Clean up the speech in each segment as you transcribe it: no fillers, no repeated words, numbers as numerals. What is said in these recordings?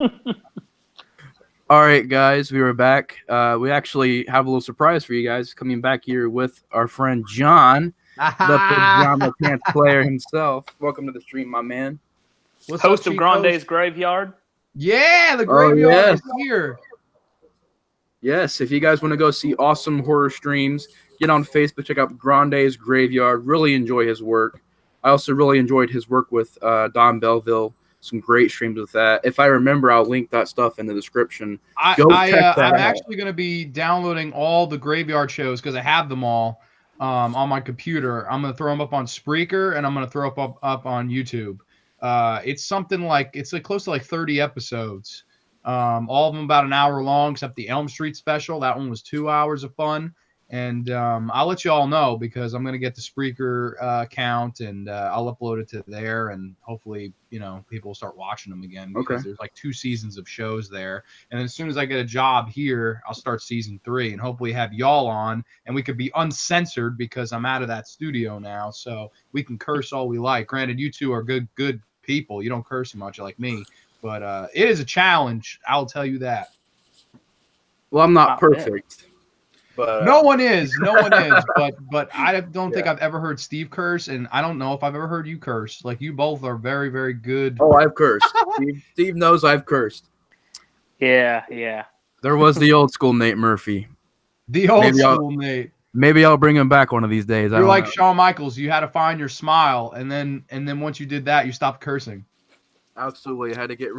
All right, guys, we were back. We actually have a little surprise for you guys coming back here with our friend John, the pajama pants player himself. Welcome to the stream, my man. What's up, Host of Chief Host? Grande's Graveyard. Yeah, the Oh, graveyard yes. is here. Yes, if you guys want to go see awesome horror streams, get on Facebook, check out Grande's Graveyard. Really enjoy his work. I also really enjoyed his work with Don Belleville. Some great streams with that. If I remember, I'll link that stuff in the description. Go check that I'm out. actually going to be downloading all the graveyard shows because I have them all on my computer. I'm going to throw them up on Spreaker and I'm going to throw up on YouTube. It's something like close to like 30 episodes. All of them about an hour long, except the Elm Street special. That one was 2 hours of fun. And I'll let you all know because I'm going to get the Spreaker account and I'll upload it to there. And hopefully, people will start watching them again because there's like 2 seasons of shows there. And as soon as I get a job here, I'll start season 3 and hopefully have y'all on and we could be uncensored because I'm out of that studio now. So we can curse all we like. Granted, you two are good people. You don't curse much like me. But it is a challenge. I'll tell you that. Well, I'm not perfect. But, no one is, but I don't think I've ever heard Steve curse, and I don't know if I've ever heard you curse. Like you both are very, very good. Oh, I've cursed. Steve knows I've cursed. Yeah. There was the old school Nate Murphy. Nate. Maybe I'll bring him back one of these days. You're like Shawn Michaels. You had to find your smile, and then once you did that, you stopped cursing. Absolutely, I had to get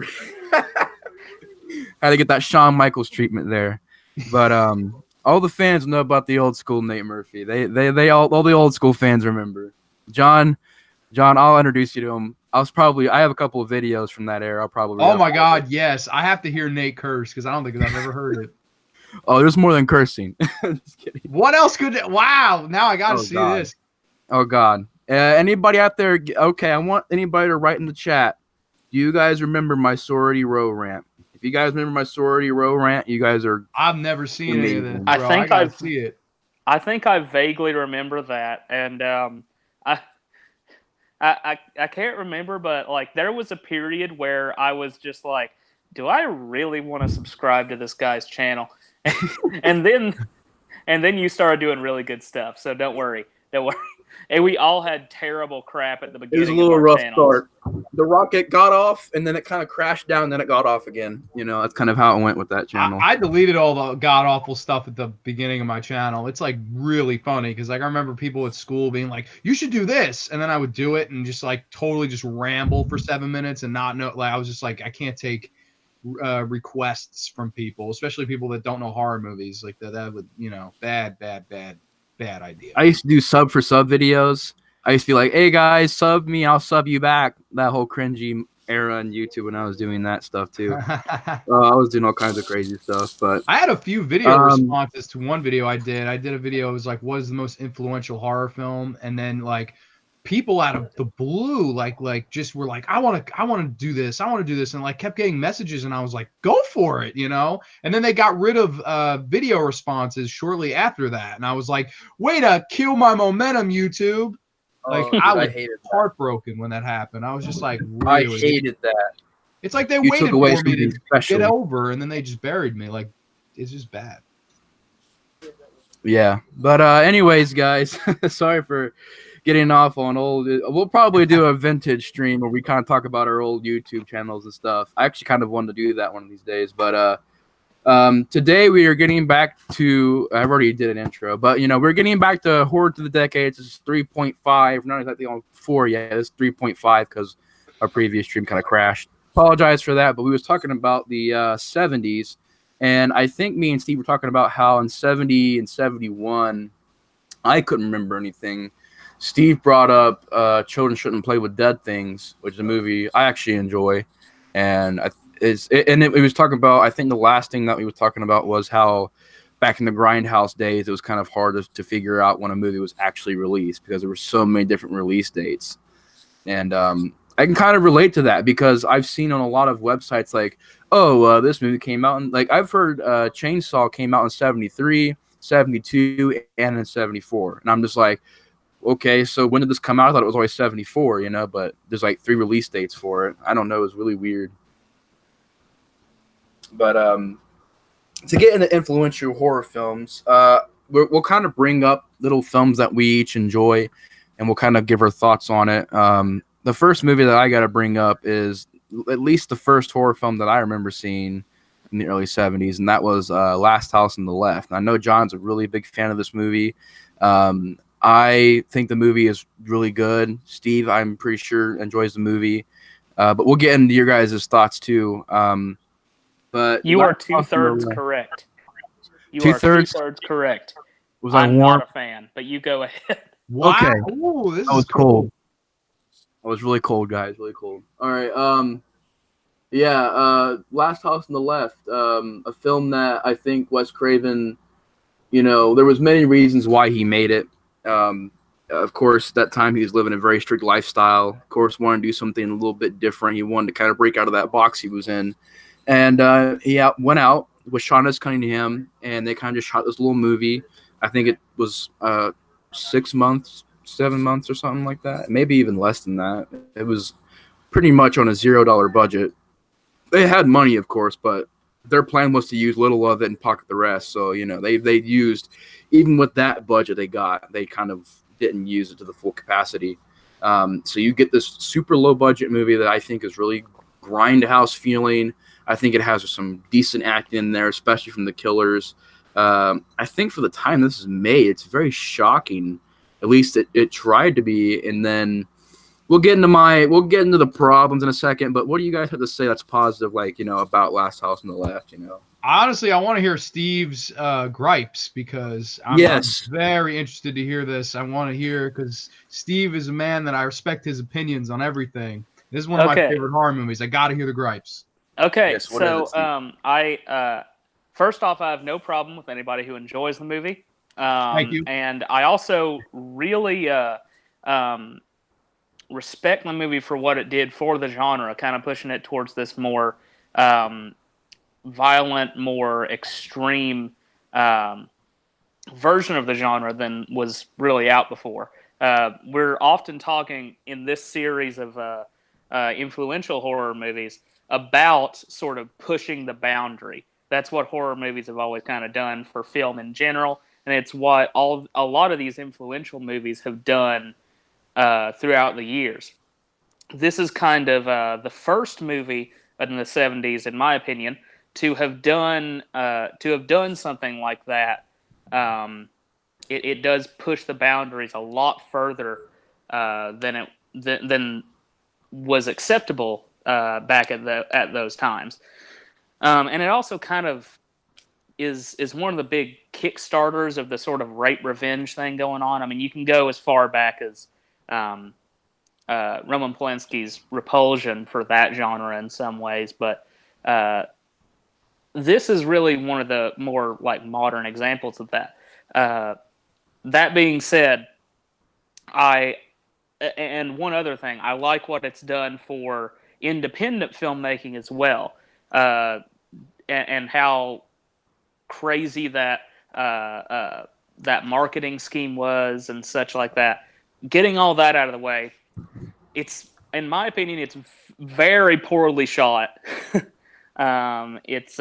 had to get that Shawn Michaels treatment there, but all the fans know about the old school Nate Murphy. They all the old school fans remember. John, I'll introduce you to him. I have a couple of videos from that era. I'll probably. Oh my God, yes, I have to hear Nate curse because I don't think I've ever heard it. Oh, there's more than cursing. Just kidding. What else could? Wow, now I gotta see this. Oh God, anybody out there? Okay, I want anybody to write in the chat. Do you guys remember my sorority row rant? If you guys remember my sorority row rant, you guys are. I've never seen any of this. I think I see it. I think I vaguely remember that, and I can't remember, but like there was a period where I was just like, do I really want to subscribe to this guy's channel? and then you started doing really good stuff. So don't worry. And we all had terrible crap at the beginning. It was a little rough start. The rocket got off, and then it kind of crashed down, and then it got off again. That's kind of how it went with that channel. I deleted all the god awful stuff at the beginning of my channel. It's like really funny because like I remember people at school being like, "You should do this," and then I would do it and just like totally just ramble for 7 minutes and not know. Like I was just like, I can't take requests from people, especially people that don't know horror movies. Like that would bad idea. I used to do sub for sub videos. I used to be like, hey guys, sub me, I'll sub you back. That whole cringy era on YouTube when I was doing that stuff too. I was doing all kinds of crazy stuff. But I had a few video responses to one video I did. I did a video, it was like, what is the most influential horror film? And then like people out of the blue like just were like, I want to do this, and like kept getting messages, and I was like, go for it, and then they got rid of video responses shortly after that, and I was like, way to kill my momentum, YouTube. Like I was heartbroken when that happened. I was just like, really? I hated that. It's like they waited for me to get over, and then they just buried me. Like it's just bad. Yeah, but anyways, guys, sorry for getting off on old. We'll probably do a vintage stream where we kind of talk about our old YouTube channels and stuff. I actually kind of wanted to do that one of these days, but today we are getting back to. I've already did an intro, but we're getting back to Horror to the Decades. This is 3.5. Not exactly on 4 yet. It's 3.5 because our previous stream kind of crashed. Apologize for that, but we was talking about the 70s, and I think me and Steve were talking about how in 70 and 71, I couldn't remember anything. Steve brought up Children Shouldn't Play with Dead Things, which is a movie I actually enjoy. And it was talking about, I think the last thing that we were talking about was how back in the Grindhouse days, it was kind of hard to figure out when a movie was actually released because there were so many different release dates. And I can kind of relate to that because I've seen on a lot of websites like, this movie came out. And like I've heard Chainsaw came out in 73, 72, and in 74. And I'm just like, okay, so when did this come out? I thought it was always 74, but there's like 3 release dates for it. I don't know. It's really weird. But to get into influential horror films, we'll kind of bring up little films that we each enjoy, and we'll kind of give our thoughts on it. The first movie that I got to bring up is at least the first horror film that I remember seeing in the early 70s, and that was Last House on the Left. And I know John's a really big fan of this movie. I think the movie is really good. Steve, I'm pretty sure, enjoys the movie. But we'll get into your guys' thoughts too. But You are Last House on the 2/3 Left- correct. You are Two-thirds? 2/3 correct. Was I I'm warm? not a fan, but you go ahead. Wow. Okay. Ooh, this I is was cold. I was really cold, guys. Really cold. All right. Yeah. Last House on the Left. A film that I think Wes Craven. There was many reasons why he made it. Of course, that time he was living a very strict lifestyle. Of course, wanted to do something a little bit different. He wanted to kind of break out of that box he was in, and he went out with Sean S. Cunningham, and they kind of just shot this little movie. I think it was 6 months, 7 months, or something like that. Maybe even less than that. It was pretty much on a $0 budget. They had money, of course, but their plan was to use little of it and pocket the rest. So they used, even with that budget they got, they kind of didn't use it to the full capacity. So you get this super low budget movie that I think is really grindhouse feeling. I think it has some decent acting in there, especially from the killers. I think for the time this is made, it's very shocking. At least it tried to be. And then we'll get into the problems in a second. But what do you guys have to say that's positive, about Last House on the Left? Honestly, I want to hear Steve's gripes because I'm very interested to hear this. I want to hear because Steve is a man that I respect his opinions on everything. This is one of my favorite horror movies. I got to hear the gripes. Okay, Yes, what so is it, I first off, I have no problem with anybody who enjoys the movie. Thank you. And I also really respect the movie for what it did for the genre, kind of pushing it towards this more violent, more extreme version of the genre than was really out before. We're often talking in this series of influential horror movies about sort of pushing the boundary. That's what horror movies have always kind of done for film in general, and it's what a lot of these influential movies have done throughout the years. This is kind of the first movie in the 70s, in my opinion, to have done something like that. It does push the boundaries a lot further than was acceptable back at those times, and it also kind of is one of the big kickstarters of the sort of rape revenge thing going on. I mean, you can go as far back as Roman Polanski's Repulsion for that genre in some ways, but this is really one of the more modern examples of that. That being said, and one other thing, I like what it's done for independent filmmaking as well, and how crazy that that marketing scheme was and such like that. Getting all that out of the way, it's, in my opinion, it's very poorly shot. It's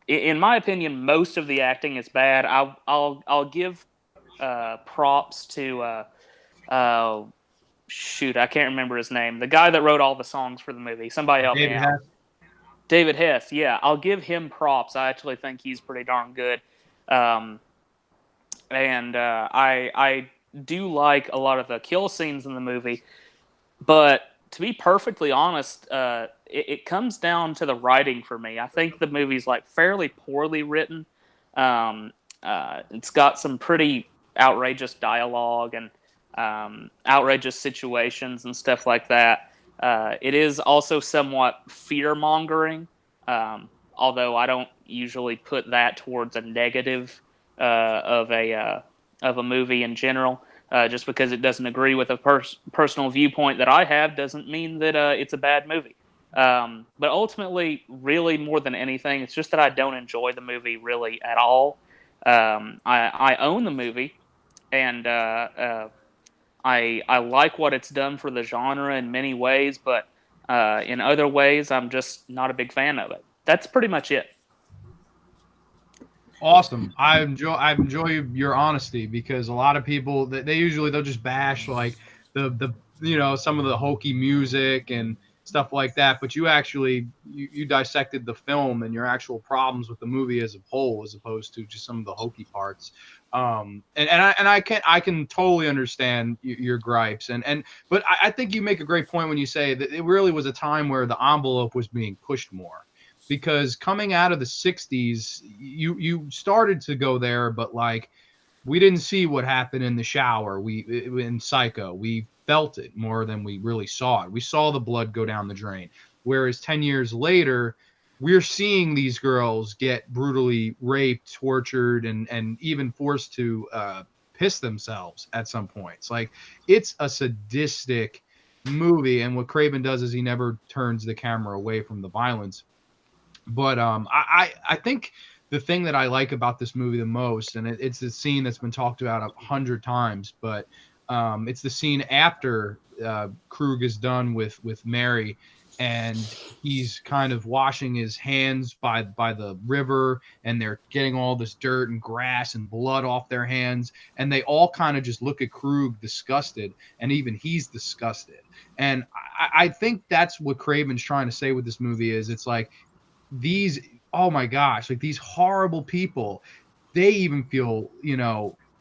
in my opinion, most of the acting is bad. I'll give props to shoot, I can't remember his name. The guy that wrote all the songs for the movie. Somebody help me out. David Hess. Yeah, I'll give him props. I actually think he's pretty darn good. And I do like a lot of the kill scenes in the movie. But to be perfectly honest, it comes down to the writing for me. I think the movie's fairly poorly written. It's got some pretty outrageous dialogue and outrageous situations and stuff like that. It is also somewhat fear-mongering, although I don't usually put that towards a negative of a movie in general. Just because it doesn't agree with a personal viewpoint that I have doesn't mean that it's a bad movie. But ultimately, really more than anything, it's just that I don't enjoy the movie really at all. I own the movie, and I like what it's done for the genre in many ways, but in other ways, I'm just not a big fan of it. that's pretty much it. Awesome. I enjoy your honesty, because a lot of people they'll just bash like the some of the hokey music and stuff like that, but you actually you dissected the film and your actual problems with the movie as a whole, as opposed to just some of the hokey parts. And I can totally understand your gripes, but I think you make a great point when you say that it really was a time where the envelope was being pushed more. Because coming out of the 60s, you started to go there, but like we didn't see what happened in the shower. In Psycho, we felt it more than we really saw it. We saw the blood go down the drain. Whereas 10 years later, we're seeing these girls get brutally raped, tortured, and even forced to piss themselves at some points. Like, it's a sadistic movie, and what Craven does is he never turns the camera away from the violence. But I think the thing that I like about this movie the most, and it's the scene that's been talked about 100 times, but it's the scene after Krug is done with Mary, and he's kind of washing his hands by the river, and they're getting all this dirt and grass and blood off their hands, and they all kind of just look at Krug disgusted, and even he's disgusted. And I think that's what Craven's trying to say with this movie is it's like, these, oh my gosh, like these horrible people, they even feel,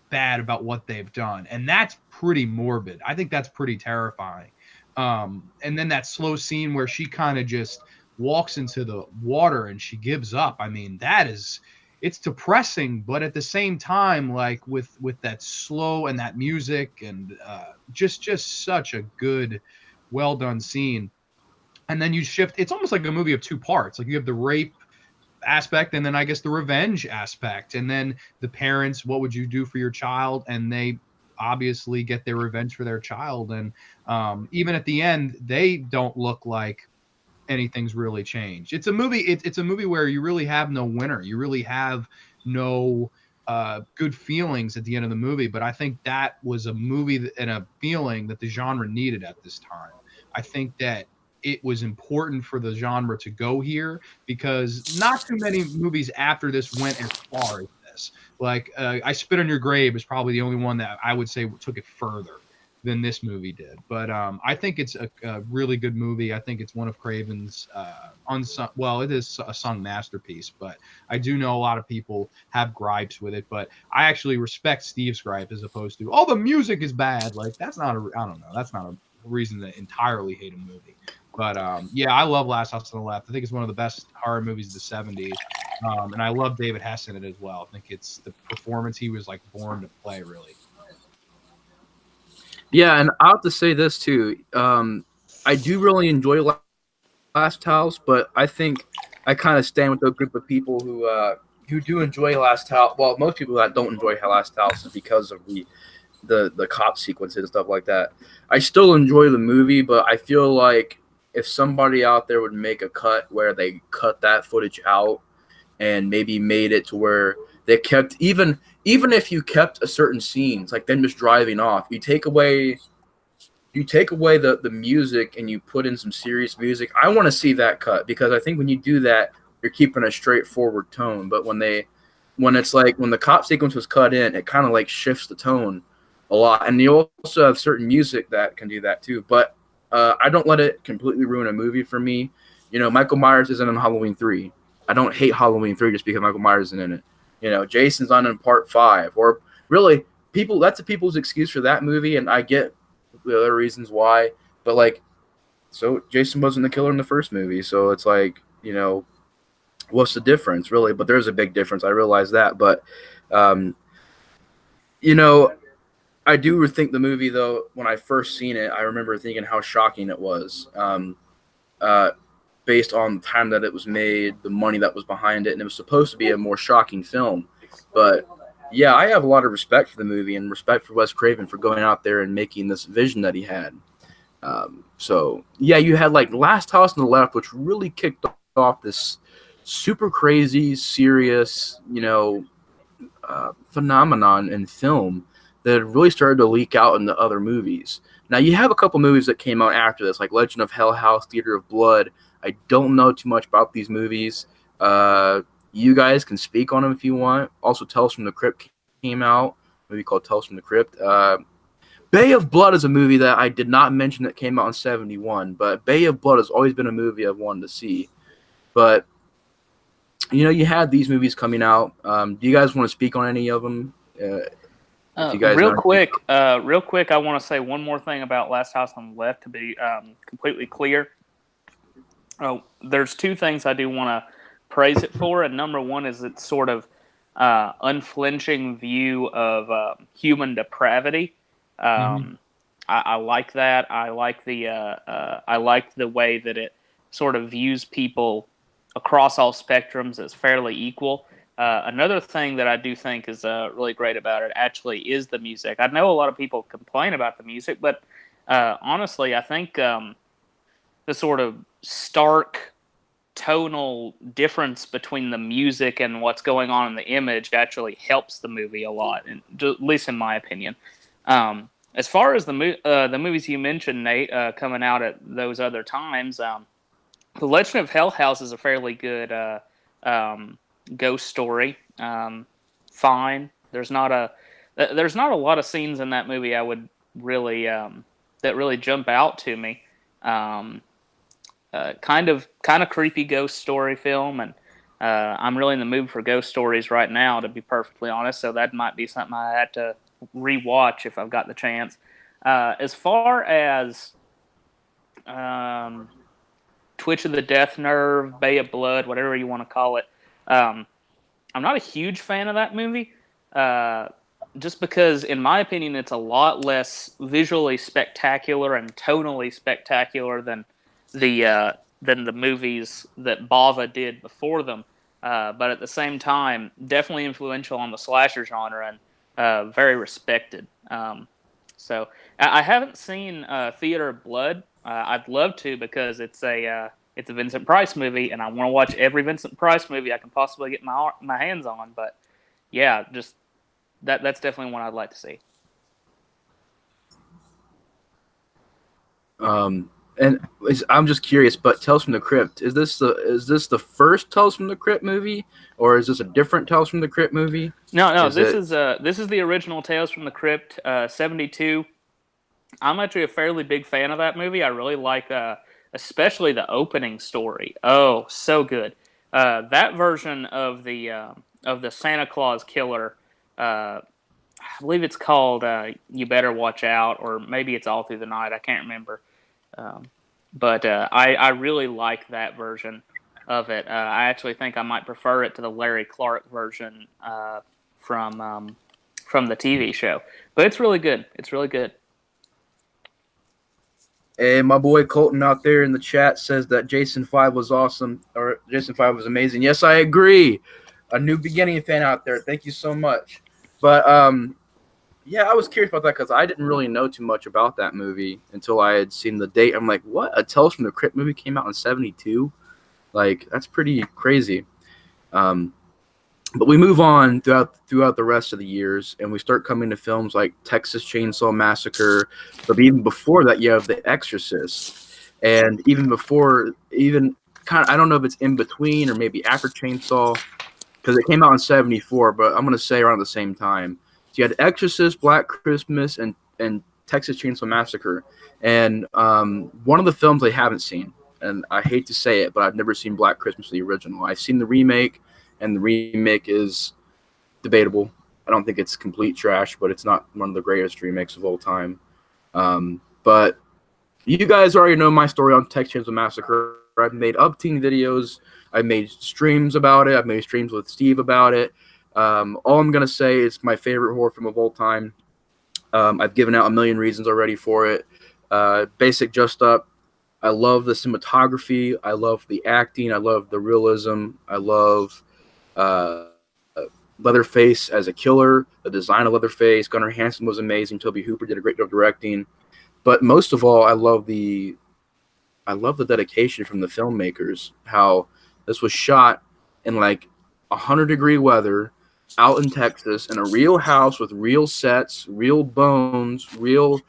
bad about what they've done. And that's pretty morbid. I think that's pretty terrifying. And then that slow scene where she kind of just walks into the water and she gives up. I mean, it's depressing, but at the same time, like with that slow and that music and just such a good, well done scene. And then you shift. It's almost like a movie of two parts. Like you have the rape aspect, and then I guess the revenge aspect, and then the parents. What would you do for your child? And they obviously get their revenge for their child. And even at the end, they don't look like anything's really changed. It's a movie. It's a movie where you really have no winner. You really have no good feelings at the end of the movie. But I think that was a movie and a feeling that the genre needed at this time. I think that it was important for the genre to go here, because not too many movies after this went as far as this. Like I Spit on Your Grave is probably the only one that I would say took it further than this movie did. But I think it's a really good movie. I think it's one of Craven's unsung. Well, it is a sung masterpiece, but I do know a lot of people have gripes with it. But I actually respect Steve's gripe as opposed to, oh, the music is bad. Like that's not that's not a reason to entirely hate a movie. But yeah, I love Last House on the Left. I think it's one of the best horror movies of the 70s. And I love David Hess in it as well. I think it's the performance he was like born to play, really. Yeah, and I have to say this too. I do really enjoy Last House, but I think I kind of stand with a group of people who do enjoy Last House. Well, most people that don't enjoy Last House is because of the cop sequences and stuff like that. I still enjoy the movie, but I feel like if somebody out there would make a cut where they cut that footage out and maybe made it to where they kept even if you kept a certain scenes, like them just driving off, you take away the music and you put in some serious music. I want to see that cut, because I think when you do that, you're keeping a straightforward tone. But when it's like when the cop sequence was cut in, it kind of like shifts the tone a lot. And you also have certain music that can do that too. But I don't let it completely ruin a movie for me. Michael Myers isn't in Halloween 3. I don't hate Halloween 3 just because Michael Myers isn't in it. Jason's not in Part 5. Or really, that's a people's excuse for that movie, and I get the other reasons why. But like, so Jason wasn't the killer in the first movie, so it's like, what's the difference, really? But there's a big difference. I realize that, but I do rethink the movie, though. When I first seen it, I remember thinking how shocking it was, based on the time that it was made, the money that was behind it, and it was supposed to be a more shocking film. But yeah, I have a lot of respect for the movie and respect for Wes Craven for going out there and making this vision that he had. So yeah, you had like Last House on the Left, which really kicked off this super crazy, serious, phenomenon in film that really started to leak out into other movies. Now, you have a couple movies that came out after this, like Legend of Hell House, Theater of Blood. I don't know too much about these movies. You guys can speak on them if you want. Also, Tales from the Crypt came out, a movie called Tales from the Crypt. Bay of Blood is a movie that I did not mention that came out in 71, but Bay of Blood has always been a movie I've wanted to see. But, you had these movies coming out. Do you guys want to speak on any of them? Real quick, I want to say one more thing about Last House on the Left to be completely clear. There's two things I do want to praise it for, and number one is its sort of unflinching view of human depravity. I like that. I like the way that it sort of views people across all spectrums as fairly equal. Another thing that I do think is really great about it actually is the music. I know a lot of people complain about the music, but honestly, I think the sort of stark tonal difference between the music and what's going on in the image actually helps the movie a lot, at least in my opinion. As far as the movies you mentioned, Nate, coming out at those other times, The Legend of Hell House is a fairly good ghost story. Fine. There's not a lot of scenes in that movie I would really that really jump out to me. Kind of creepy ghost story film, and I'm really in the mood for ghost stories right now, to be perfectly honest. So that might be something I had to rewatch if I've got the chance. As far as Twitch of the Death Nerve, Bay of Blood, whatever you want to call it, I'm not a huge fan of that movie. Just because, in my opinion, it's a lot less visually spectacular and tonally spectacular than the movies that Bava did before them. But at the same time, definitely influential on the slasher genre and very respected. So I haven't seen Theater of Blood. I'd love to, because it's a Vincent Price movie, and I want to watch every Vincent Price movie I can possibly get my hands on. But yeah, just that's definitely one I'd like to see. And I'm just curious, but Tales from the Crypt, is this the first Tales from the Crypt movie, or is this a different Tales from the Crypt movie? No, this is the original Tales from the Crypt, 72. I'm actually a fairly big fan of that movie. I really like especially the opening story. Oh, so good. That version of the Santa Claus Killer, I believe it's called You Better Watch Out, or maybe it's All Through the Night. I can't remember. But I really like that version of it. I actually think I might prefer it to the Larry Clark version from the TV show. But it's really good. It's really good. Hey, my boy Colton out there in the chat says that Jason 5 was awesome, or Jason 5 was amazing. Yes, I agree. A New Beginning fan out there. Thank you so much. But yeah, I was curious about that because I didn't really know too much about that movie until I had seen the date. I'm like, what? A Tales from the Crypt movie came out in 72? Like, that's pretty crazy. But we move on throughout the rest of the years, and we start coming to films like Texas Chainsaw Massacre. But even before that, you have The Exorcist. And even before, I don't know if it's in between or maybe after Chainsaw, because it came out in 74, but I'm going to say around the same time. So you had Exorcist, Black Christmas, and Texas Chainsaw Massacre. And one of the films I haven't seen, and I hate to say it, but I've never seen Black Christmas, the original. I've seen the remake, and the remake is debatable. I don't think it's complete trash, but it's not one of the greatest remakes of all time. But you guys already know my story on Texas Chainsaw Massacre. I've made up-teen videos. I've made streams about it. I've made streams with Steve about it. All I'm going to say is my favorite horror film of all time. I've given out a million reasons already for it. Basic Just Up. I love the cinematography. I love the acting. I love the realism. I love Leatherface as a killer. The design of Leatherface. Gunnar Hansen was amazing. Toby Hooper did a great job directing. But most of all, I love the dedication from the filmmakers. How this was shot in like 100-degree weather out in Texas in a real house with real sets, real bones, real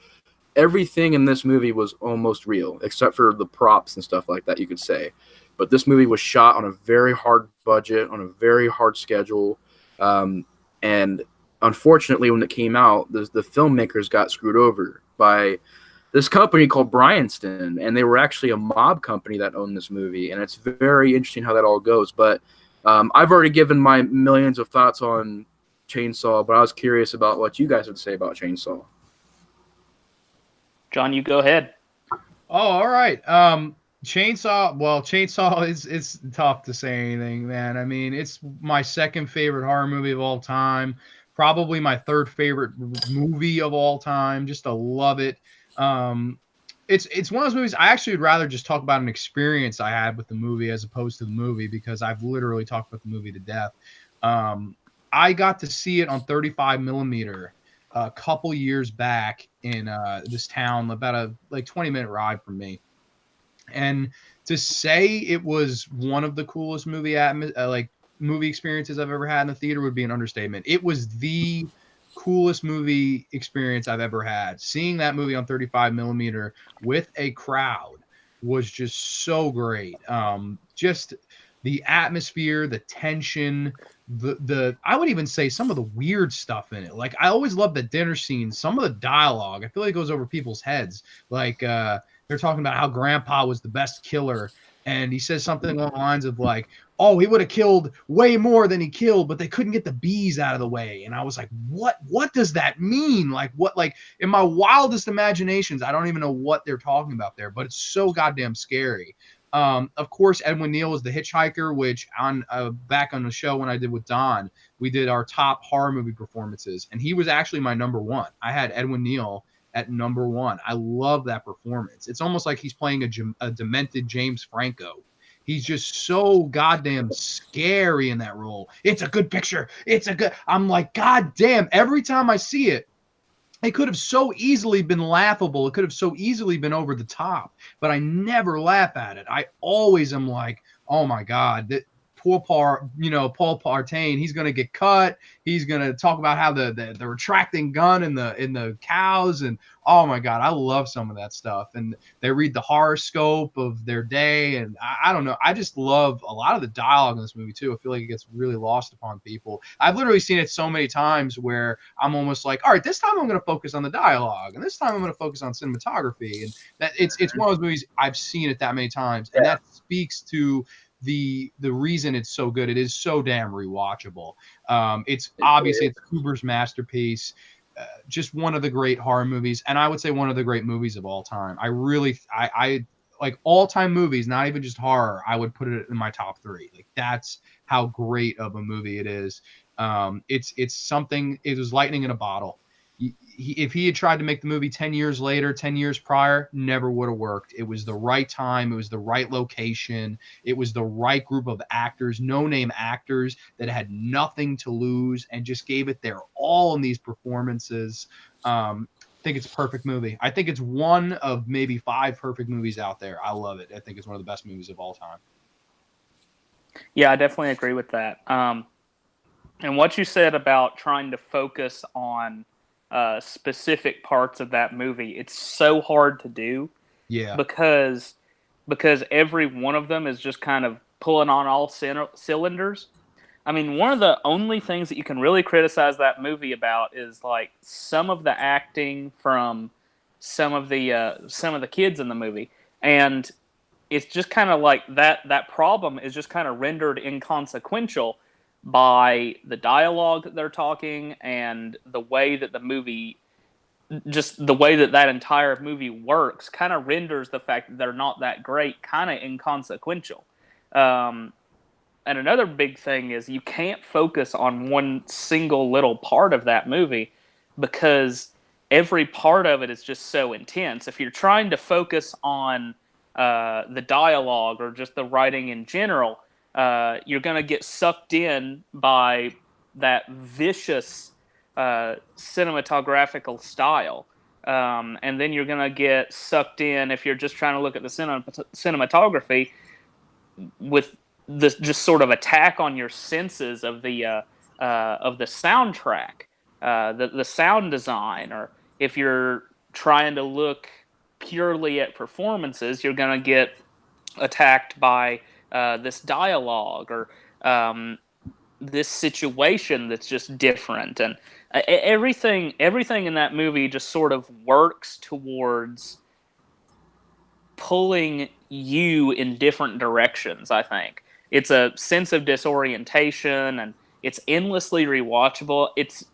everything in this movie was almost real, except for the props and stuff like that, you could say. But this movie was shot on a very hard budget, on a very hard schedule. And unfortunately, when it came out, the filmmakers got screwed over by this company called Bryanston, and they were actually a mob company that owned this movie. And it's very interesting how that all goes. But I've already given my millions of thoughts on Chainsaw, but I was curious about what you guys would say about Chainsaw. John, you go ahead. Oh, all right. Chainsaw. Well, Chainsaw is tough to say anything, man. I mean, it's my second favorite horror movie of all time. Probably my third favorite movie of all time. Just to love it. It's one of those movies I actually would rather just talk about an experience I had with the movie as opposed to the movie, because I've literally talked about the movie to death. I got to see it on 35 millimeter a couple years back in this town, about a 20-minute ride from me. And to say it was one of the coolest movie experiences I've ever had in the theater would be an understatement. It was the coolest movie experience I've ever had. Seeing that movie on 35 millimeter with a crowd was just so great. Just the atmosphere, the tension, the I would even say some of the weird stuff in it. Like, I always love the dinner scene. Some of the dialogue, I feel like it goes over people's heads. Like, they're talking about how Grandpa was the best killer, and he says something along the lines of like, "Oh, he would have killed way more than he killed, but they couldn't get the bees out of the way." And I was like, "What? What does that mean? Like, what? Like, in my wildest imaginations, I don't even know what they're talking about there, but it's so goddamn scary." Of course, Edwin Neal is the hitchhiker, which on back on the show when I did with Don, we did our top horror movie performances, and he was actually my number one. I had Edwin Neal at number one. I love that performance. It's almost like he's playing a demented James Franco. He's just so goddamn scary in that role. It's a good picture. I'm like, God damn, every time I see it, it could have so easily been laughable. It could have so easily been over the top, but I never laugh at it. I always am like, oh my God, that Paul Partain, he's going to get cut. He's going to talk about how the retracting gun in the cows, and oh my God, I love some of that stuff. And they read the horoscope of their day, and I don't know, I just love a lot of the dialogue in this movie too. I feel like it gets really lost upon people. I've literally seen it so many times where I'm almost like, all right, this time I'm going to focus on the dialogue, and this time I'm going to focus on cinematography, and that it's one of those movies I've seen it that many times, and that speaks to the reason it's so good. It is so damn rewatchable. It's obviously it's Kuber's masterpiece, just one of the great horror movies, and I would say one of the great movies of all time. I like all-time movies, not even just horror. I would put it in my top 3. Like, that's how great of a movie it is. It's something. It was lightning in a bottle. If he had tried to make the movie 10 years later, 10 years prior, never would have worked. It was the right time. It was the right location. It was the right group of actors, no-name actors that had nothing to lose and just gave it their all in these performances. I think it's a perfect movie. I think it's one of maybe 5 perfect movies out there. I love it. I think it's one of the best movies of all time. Yeah, I definitely agree with that. And what you said about trying to focus on specific parts of that movie, it's so hard to do. Yeah. Because every one of them is just kind of pulling on all cylinders. I mean, one of the only things that you can really criticize that movie about is like some of the acting from some of the kids in the movie, and it's just kind of like that problem is just kind of rendered inconsequential by the dialogue that they're talking and the way that the movie, just the way that entire movie works, kind of renders the fact that they're not that great kind of inconsequential. And another big thing is you can't focus on one single little part of that movie because every part of it is just so intense. If you're trying to focus on the dialogue or just the writing in general, you're going to get sucked in by that vicious cinematographical style. And then you're going to get sucked in if you're just trying to look at the cinematography with this just sort of attack on your senses of the soundtrack, the sound design, or if you're trying to look purely at performances, you're going to get attacked by this dialogue or this situation that's just different, and everything in that movie just sort of works towards pulling you in different directions. I think it's a sense of disorientation, and it's endlessly rewatchable. It's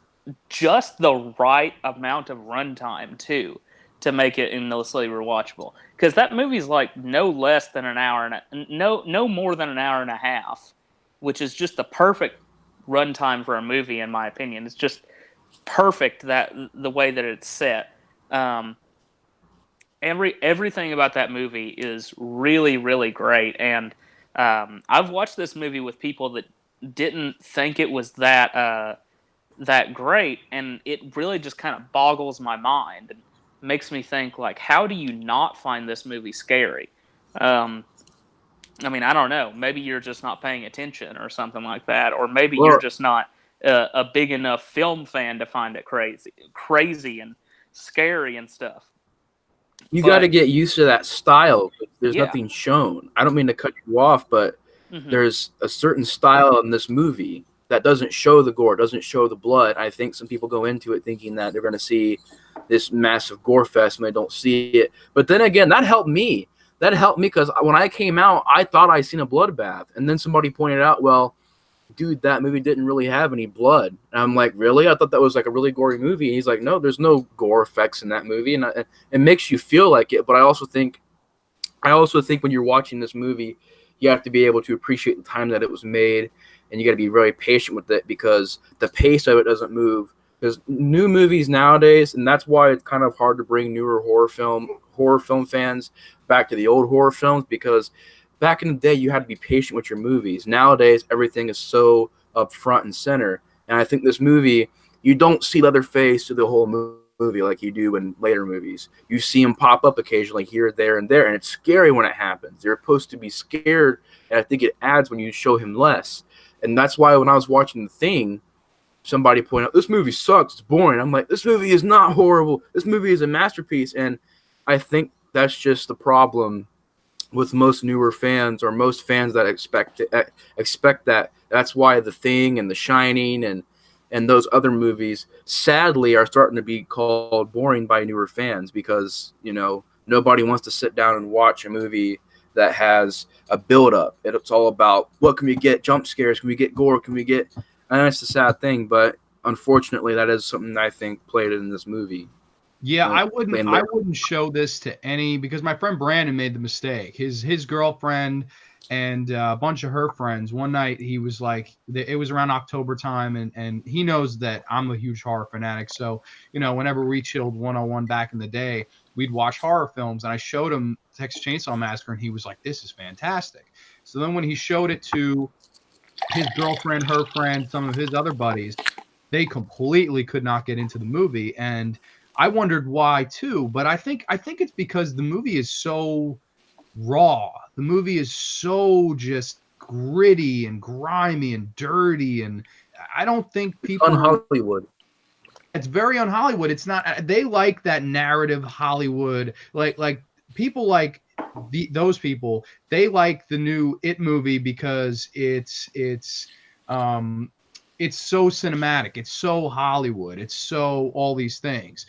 just the right amount of runtime too to make it endlessly rewatchable, because that movie's like no less than an hour and no more than an hour and a half, which is just the perfect runtime for a movie, in my opinion. It's just perfect, that the way that it's set. Everything about that movie is really, really great, and I've watched this movie with people that didn't think it was that great, and it really just kind of boggles my mind and makes me think, like, how do you not find this movie scary? I mean, I don't know. Maybe you're just not paying attention or something like that, or maybe you're just not a big enough film fan to find it crazy and scary and stuff. You got to get used to that style. There's Yeah. nothing shown. I don't mean to cut you off, but there's a certain style in this movie that doesn't show the gore, doesn't show the blood. I think some people go into it thinking that they're going to see this massive gore fest and they don't see it. But then again, that helped me. That helped me because when I came out, I thought I seen a bloodbath. And then somebody pointed out, well, dude, that movie didn't really have any blood. And I'm like, really? I thought that was like a really gory movie. And he's like, no, there's no gore effects in that movie. And it makes you feel like it. But I also think when you're watching this movie, you have to be able to appreciate the time that it was made. And you got to be very patient with it because the pace of it doesn't move. Because new movies nowadays, and that's why it's kind of hard to bring newer horror film fans back to the old horror films, because back in the day, you had to be patient with your movies. Nowadays, everything is so up front and center. And I think this movie, you don't see Leatherface through the whole movie like you do in later movies. You see him pop up occasionally here, there, and there, and it's scary when it happens. You're supposed to be scared, and I think it adds when you show him less. And that's why when I was watching The Thing, somebody pointed out, this movie sucks, it's boring. I'm like, this movie is not horrible. This movie is a masterpiece. And I think that's just the problem with most newer fans, or most fans that expect that. That's why The Thing and The Shining and those other movies, sadly, are starting to be called boring by newer fans because, you know, nobody wants to sit down and watch a movie that has a build-up. It's all about, what can we get? Jump scares? Can we get gore? Can we get... And that's the sad thing, but unfortunately, that is something that I think played in this movie. Yeah, I wouldn't show this to any, because my friend Brandon made the mistake. His girlfriend and a bunch of her friends, one night he was like, it was around October time, and he knows that I'm a huge horror fanatic. So, you know, whenever we chilled 101 back in the day, we'd watch horror films, and I showed him Texas Chainsaw Massacre, and he was like, this is fantastic. So then when he showed it to his girlfriend, her friend, some of his other buddies, they completely could not get into the movie, and I wondered why too. But I think it's because the movie is so raw. The movie is so just gritty and grimy and dirty, and I don't think people un-Hollywood. It's very un-Hollywood. It's not. They like that narrative Hollywood, like people like those people. They like the new It movie because it's so cinematic. It's so Hollywood. It's so all these things.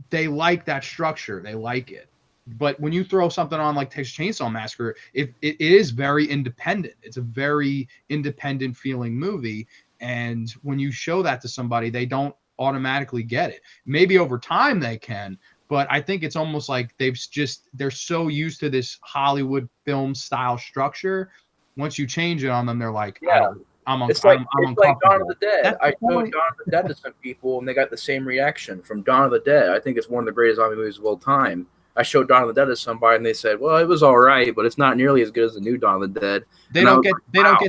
They like that structure. They like it. But when you throw something on like Texas Chainsaw Massacre, it is very independent. It's a very independent feeling movie. And when you show that to somebody, they don't automatically get it. Maybe over time they can, but I think it's almost like they're so used to this Hollywood film style structure. Once you change it on them, they're like, yeah. It's like Dawn of the Dead. I showed Dawn of the Dead to some people, and they got the same reaction from Dawn of the Dead. I think it's one of the greatest zombie movies of all time. I showed Dawn of the Dead to somebody, and they said, "Well, it was all right, but it's not nearly as good as the new Dawn of the Dead." They don't get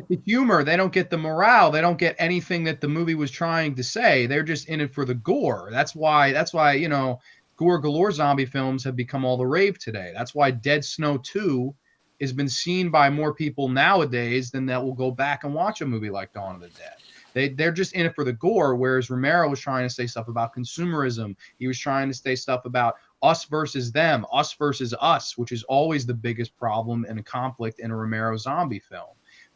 the humor. They don't get the morale. They don't get anything that the movie was trying to say. They're just in it for the gore. That's why you know, gore galore zombie films have become all the rave today. That's why Dead Snow 2 has been seen by more people nowadays than that will go back and watch a movie like Dawn of the Dead. They're just in it for the gore, whereas Romero was trying to say stuff about consumerism. He was trying to say stuff about us versus them, us versus us, which is always the biggest problem and a conflict in a Romero zombie film.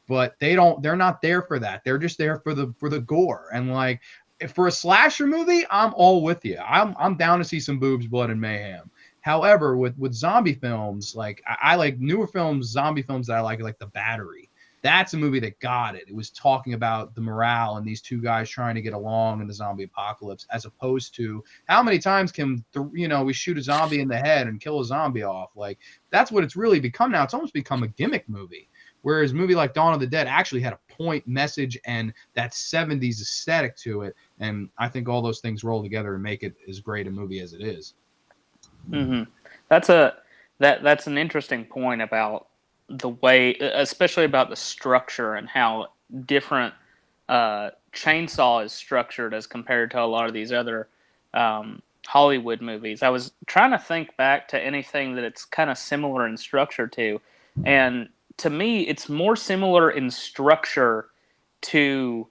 But they're not there for that. They're just there for the gore. And like, if for a slasher movie, I'm all with you. I'm down to see some boobs, blood, and mayhem. However, with zombie films, like I like newer films, zombie films that I like The Battery. That's a movie that got it. It was talking about the morale and these two guys trying to get along in the zombie apocalypse, as opposed to how many times can we shoot a zombie in the head and kill a zombie off. Like, that's what it's really become now. It's almost become a gimmick movie. Whereas a movie like Dawn of the Dead actually had a point, message, and that 70s aesthetic to it. And I think all those things roll together and make it as great a movie as it is. Mm-hmm. That's an interesting point about the way, especially about the structure and how different Chainsaw is structured as compared to a lot of these other Hollywood movies. I was trying to think back to anything that it's kind of similar in structure to, and to me, it's more similar in structure to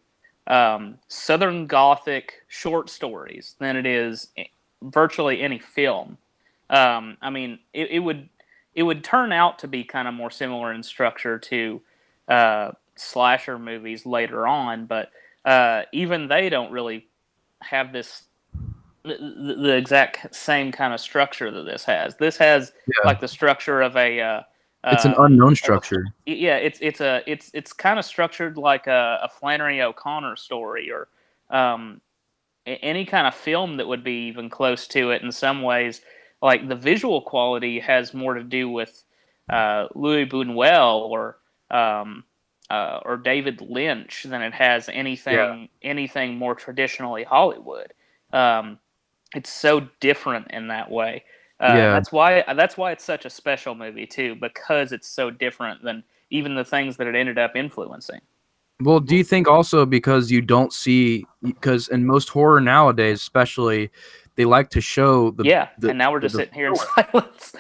Southern Gothic short stories than it is virtually any film. I mean, it would turn out to be kind of more similar in structure to slasher movies later on, but even they don't really have the exact same kind of structure that this has. This has like the structure of a it's an unknown structure. It's kind of structured like a Flannery O'Connor story, or any kind of film that would be even close to it in some ways. Like, the visual quality has more to do with Louis Buñuel or David Lynch than it has anything more traditionally Hollywood. It's so different in that way. That's why it's such a special movie too, because it's so different than even the things that it ended up influencing. Well, do you think also because you don't see, because in most horror nowadays, especially, they like to show and now we're just sitting here in silence.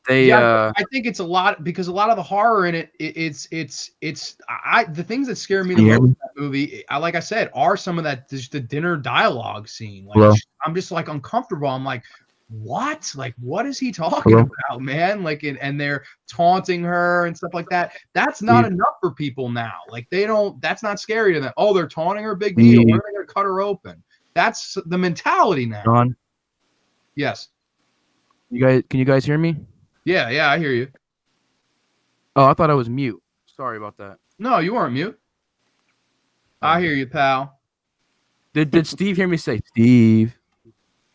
I think it's a lot, because a lot of the horror in it, it's the things that scare me the most in that movie, like I said, are some of that, just the dinner dialogue scene. Like, I'm just like uncomfortable. I'm like, what? Like, what is he talking about, man? Like, and they're taunting her and stuff like that. That's not enough for people now. Like, that's not scary to them. Oh, they're taunting her, big deal. When are they gonna cut her open? That's the mentality now. John? Yes. Can you guys hear me? Yeah, I hear you. Oh, I thought I was mute. Sorry about that. No, you weren't mute. I hear you, pal. Did Steve hear me say Steve?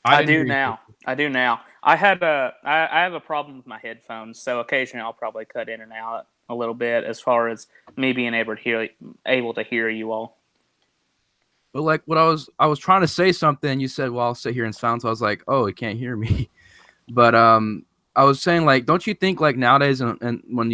I do now. I have a problem with my headphones, so occasionally I'll probably cut in and out a little bit as far as me being able to hear you all. But like, what I was trying to say something, you said, well, I'll sit here in silence. I was like, oh, he can't hear me. But I was saying, like, don't you think, like, nowadays, and when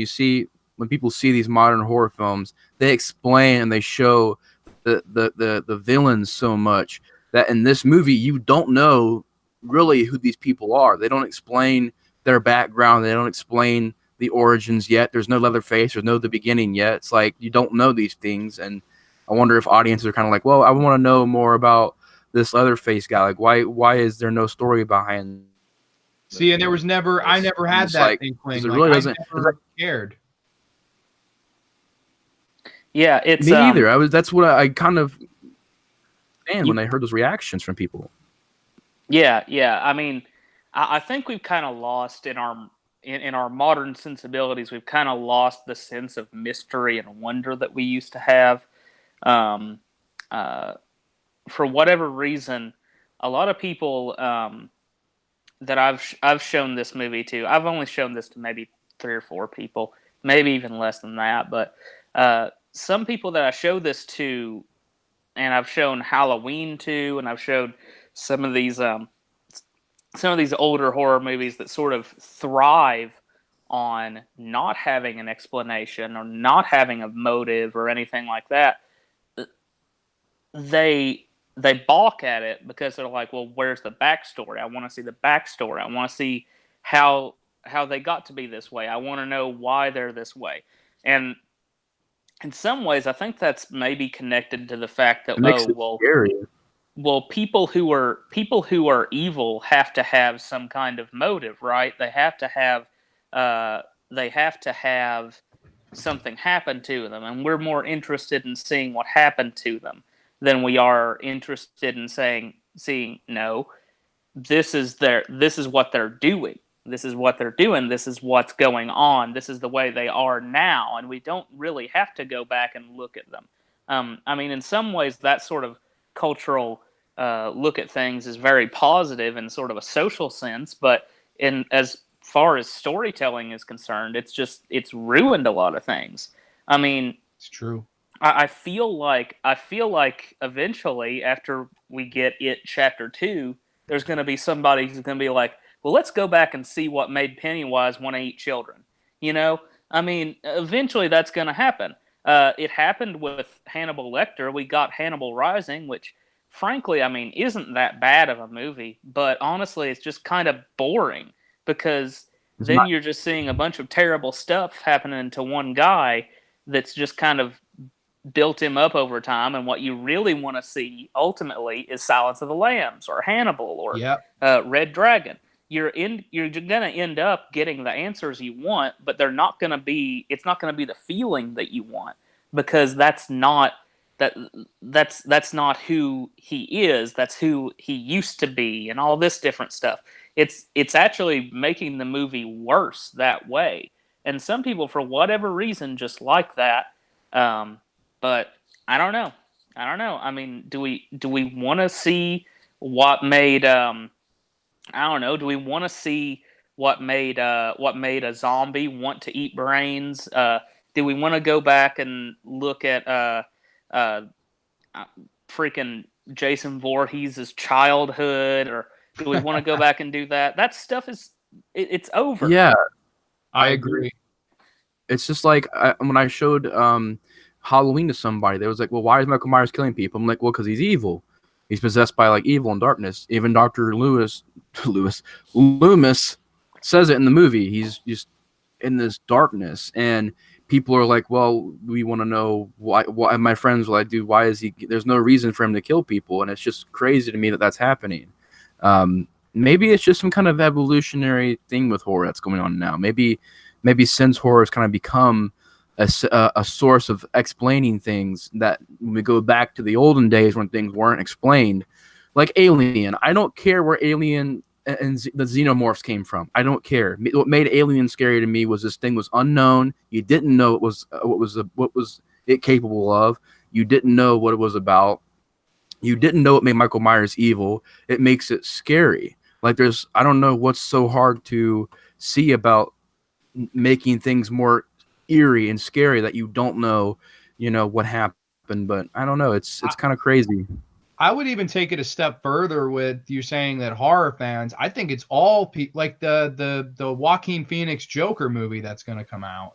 people see these modern horror films, they explain and they show the villains so much that in this movie you don't know really who these people are. They don't explain their background. They don't explain the origins yet. There's no Leatherface. There's no the beginning yet. It's like you don't know these things, and I wonder if audiences are kind of like, well, I want to know more about this Leatherface guy. Like, why is there no story behind? See, and I never had that like, inkling. It really doesn't. I never cared. Yeah, it's me either. That's what I kind of. And when I heard those reactions from people. Yeah. I mean, I think we've kind of lost in our modern sensibilities. We've kind of lost the sense of mystery and wonder that we used to have. For whatever reason, a lot of people that I've shown this movie to, I've only shown this to maybe 3 or 4 people, maybe even less than that. But some people that I show this to, and I've shown Halloween to, and I've showed some of these older horror movies that sort of thrive on not having an explanation or not having a motive or anything like that. They balk at it because they're like, well, where's the backstory? I want to see the backstory. I want to see how they got to be this way. I want to know why they're this way. And in some ways, I think that's maybe connected to the fact that It makes it scary. people who are evil have to have some kind of motive, right? Uh, they have to have something happen to them, and we're more interested in seeing what happened to them than we are interested in seeing no, this is what they're doing. This is what they're doing. This is what's going on. This is the way they are now, and we don't really have to go back and look at them. I mean, in some ways, that sort of cultural look at things is very positive in sort of a social sense, but in as far as storytelling is concerned, it's ruined a lot of things. I mean, It's true. I feel like eventually, after we get It Chapter 2, there's going to be somebody who's going to be like, well, let's go back and see what made Pennywise want to eat children. You know, I mean, eventually that's going to happen. It happened with Hannibal Lecter. We got Hannibal Rising, which, frankly, I mean, isn't that bad of a movie. But honestly, it's just kind of boring because then you're just seeing a bunch of terrible stuff happening to one guy that's just kind of built him up over time, and what you really want to see ultimately is Silence of the Lambs or Hannibal or Red Dragon. You're going to end up getting the answers you want, but they're not going to be. It's not going to be the feeling that you want, because that's not who he is. That's who he used to be, and all this different stuff. It's actually making the movie worse that way, and some people, for whatever reason, just like that. But I don't know. I mean, do we want to see what made I don't know. Do we want to see what made a zombie want to eat brains? Do we want to go back and look at freaking Jason Voorhees' childhood, or do we want to go back and do that? That stuff it's over. Yeah, I agree. It's just like when I showed Halloween to somebody, they was like, well, why is Michael Myers killing people? I'm like, well, because he's evil. He's possessed by like evil and darkness. Even Dr. Loomis says it in the movie. He's just in this darkness, and people are like, well, we want to know why. My friends were like, dude, why is he? There's no reason for him to kill people, and it's just crazy to me that that's happening. Maybe it's just some kind of evolutionary thing with horror that's going on now. Maybe since horror has kind of become a source of explaining things, that when we go back to the olden days when things weren't explained, like Alien. I don't care where Alien and the xenomorphs came from. I don't care. What made Alien scary to me was this thing was unknown. You didn't know it was what was it capable of. You didn't know what it was about. You didn't know it made Michael Myers evil. It makes it scary. Like I don't know what's so hard to see about making things more eerie and scary that you don't know, what happened. But I don't know. It's kind of crazy. I would even take it a step further with you saying that horror fans. I think it's all people, like the Joaquin Phoenix Joker movie that's going to come out.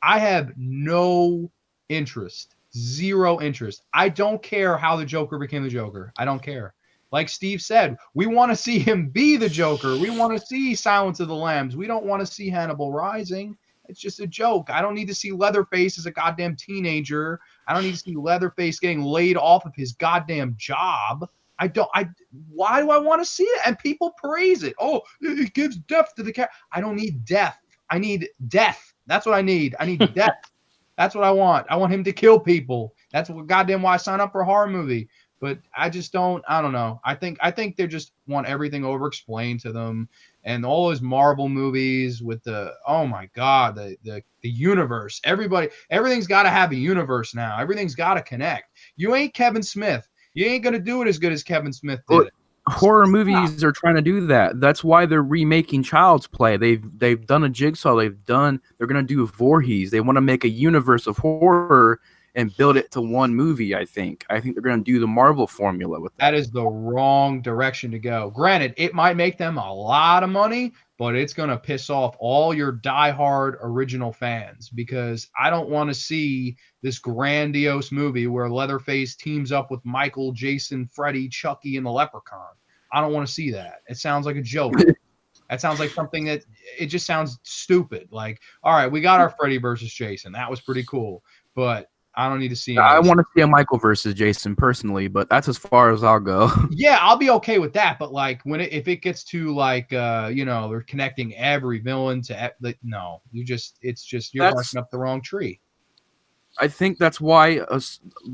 I have no interest, zero interest. I don't care how the Joker became the Joker. I don't care. Like Steve said, we want to see him be the Joker. We want to see Silence of the Lambs. We don't want to see Hannibal Rising. It's just a joke. I don't need to see Leatherface as a goddamn teenager. I don't need to see Leatherface getting laid off of his goddamn job. Why do I want to see it? And people praise it. Oh, it gives death to the cat. I don't need death. I need death. That's what I need. I need death. That's what I want. I want him to kill people. That's what goddamn why I sign up for a horror movie. But I don't know. I think they just want everything over explained to them. And all those Marvel movies with oh my God, the universe. Everything's got to have a universe now. Everything's got to connect. You ain't Kevin Smith. You ain't going to do it as good as Kevin Smith did. Horror movies are trying to do that. That's why they're remaking Child's Play. They've done a Jigsaw. They're going to do Voorhees. They want to make a universe of horror and build it to one movie. I think they're going to do the Marvel formula with that. That is the wrong direction to go. Granted, it might make them a lot of money, but it's going to piss off all your diehard original fans, because I don't want to see this grandiose movie where Leatherface teams up with Michael, Jason, Freddy, Chucky, and the Leprechaun. I don't want to see that. It sounds like a joke. That sounds like something it just sounds stupid. Like, all right, we got our Freddy versus Jason. That was pretty cool. but I don't need to see. I want to see a Michael versus Jason personally, but that's as far as I'll go. Yeah, I'll be okay with that. But like if it gets to like they're connecting every villain to no, you're barking up the wrong tree. I think that's why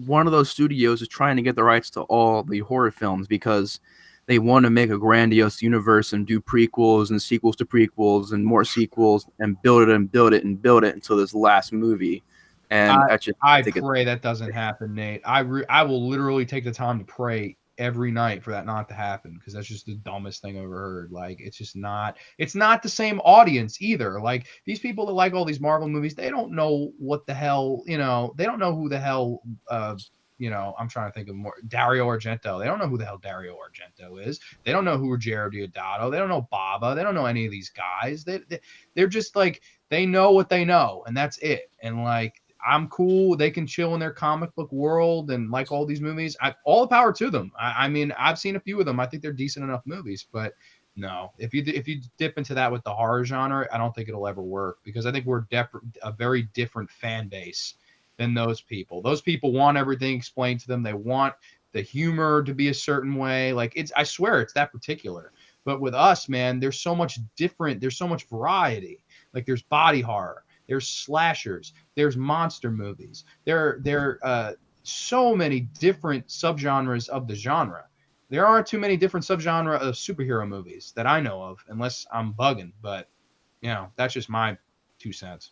one of those studios is trying to get the rights to all the horror films, because they want to make a grandiose universe and do prequels and sequels to prequels and more sequels and build it and build it and build it until this last movie. And I pray that doesn't happen, Nate. I will literally take the time to pray every night for that not to happen, because that's just the dumbest thing I've ever heard. Like, it's not the same audience either. Like, these people that like all these Marvel movies, they don't know what the hell, they don't know who the hell I'm trying to think of more. Dario Argento. They don't know who the hell Dario Argento is. They don't know who Ruggero Deodato. They don't know Baba. They don't know any of these guys. They're just like, they know what they know, and that's it. And like, I'm cool. They can chill in their comic book world and like all these movies. All the power to them. I mean, I've seen a few of them. I think they're decent enough movies, but no, if you dip into that with the horror genre, I don't think it'll ever work, because I think we're a very different fan base than those people. Those people want everything explained to them. They want the humor to be a certain way. Like, I swear it's that particular. But with us, man, there's so much different. There's so much variety. Like, there's body horror. There's slashers. There's monster movies. There are so many different subgenres of the genre. There aren't too many different subgenre of superhero movies that I know of, unless I'm bugging. But, that's just my 2 cents.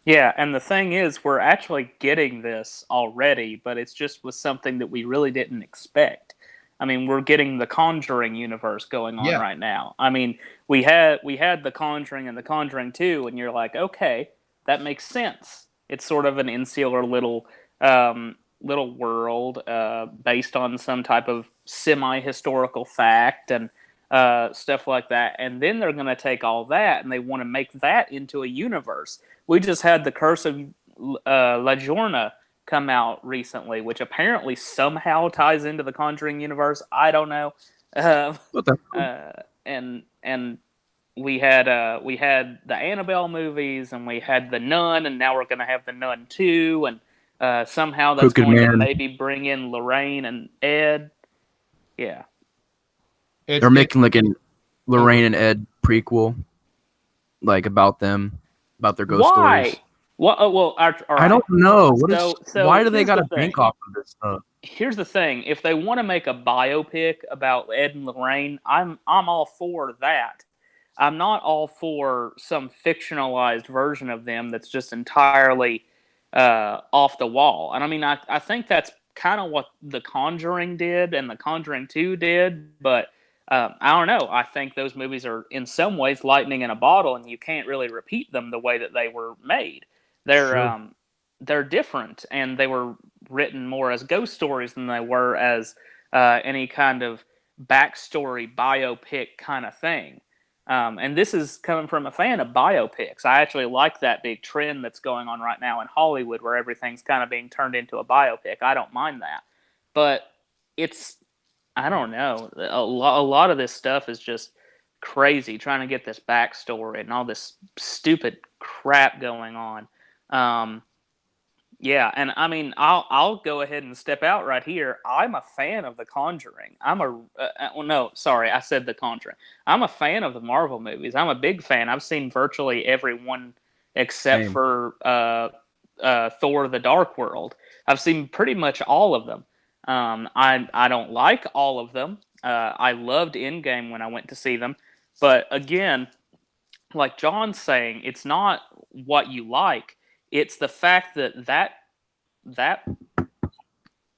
Yeah, and the thing is, we're actually getting this already, but it's just with something that we really didn't expect. I mean, we're getting the Conjuring universe going on right now. I mean, we had the Conjuring and the Conjuring 2, and you're like, okay, that makes sense. It's sort of an insular little world based on some type of semi-historical fact and stuff like that. And then they're going to take all that and they want to make that into a universe. We just had The Curse of La Llorona come out recently, which apparently somehow ties into the Conjuring universe. I don't know. And we had the Annabelle movies, and we had The Nun, and now we're going to have The Nun 2, and somehow that's going to maybe bring in Lorraine and Ed. Yeah. They're making like a Lorraine and Ed prequel, like about them, about their ghost stories. Well, all right. I don't know. Why do they got to bank off of this stuff? Here's the thing: if they want to make a biopic about Ed and Lorraine, I'm all for that. I'm not all for some fictionalized version of them that's just entirely off the wall. And I mean, I think that's kind of what The Conjuring did and The Conjuring 2 did, but I don't know. I think those movies are in some ways lightning in a bottle, and you can't really repeat them the way that they were made. They're different, and they were written more as ghost stories than they were as any kind of backstory biopic kind of thing. And this is coming from a fan of biopics. I actually like that big trend that's going on right now in Hollywood, where everything's kind of being turned into a biopic. I don't mind that, but I don't know. A lot of this stuff is just crazy, trying to get this backstory and all this stupid crap going on. Yeah, and I mean, I'll go ahead and step out right here. I'm a fan of The Conjuring. I said The Conjuring. I'm a fan of the Marvel movies. I'm a big fan. I've seen virtually every one except for Thor: The Dark World. I've seen pretty much all of them. I don't like all of them. I loved Endgame when I went to see them, but again, like John's saying, it's not what you like. It's the fact that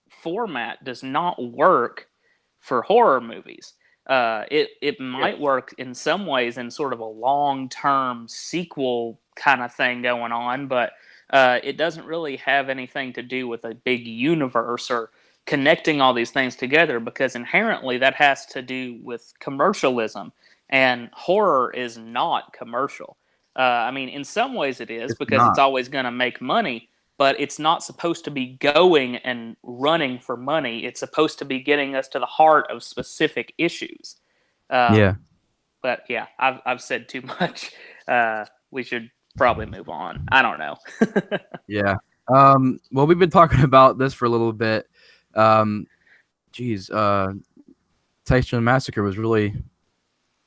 format does not work for horror movies. It might work in some ways in sort of a long-term sequel kind of thing going on, but it doesn't really have anything to do with a big universe or connecting all these things together, because inherently that has to do with commercialism, and horror is not commercial. I mean, in some ways it is, because it's always going to make money, but it's not supposed to be going and running for money. It's supposed to be getting us to the heart of specific issues. But yeah, I've said too much. We should probably move on. I don't know. Yeah. Well, we've been talking about this for a little bit. Geez, Texas Massacre was really,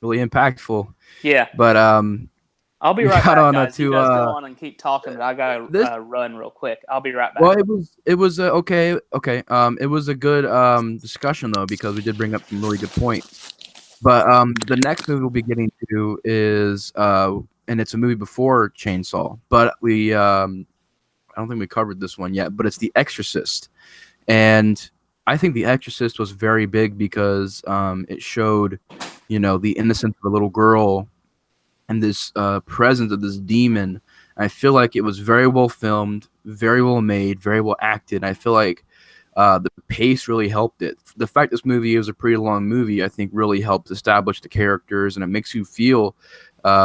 really impactful. Yeah, But I'll be we right got back, on guys. You to guys go on and keep talking, but I this. gotta run real quick. I'll be right back. Well, it was okay. It was a good discussion though because we did bring up some really good points. But the next movie we'll be getting to is and it's a movie before Chainsaw, but we I don't think we covered this one yet, but it's The Exorcist. And I think The Exorcist was very big because it showed, the innocence of a little girl and this presence of this demon. I feel like it was very well filmed, very well made, very well acted. I feel like the pace really helped it. The fact this movie is a pretty long movie, I think, really helped establish the characters, and it makes you feel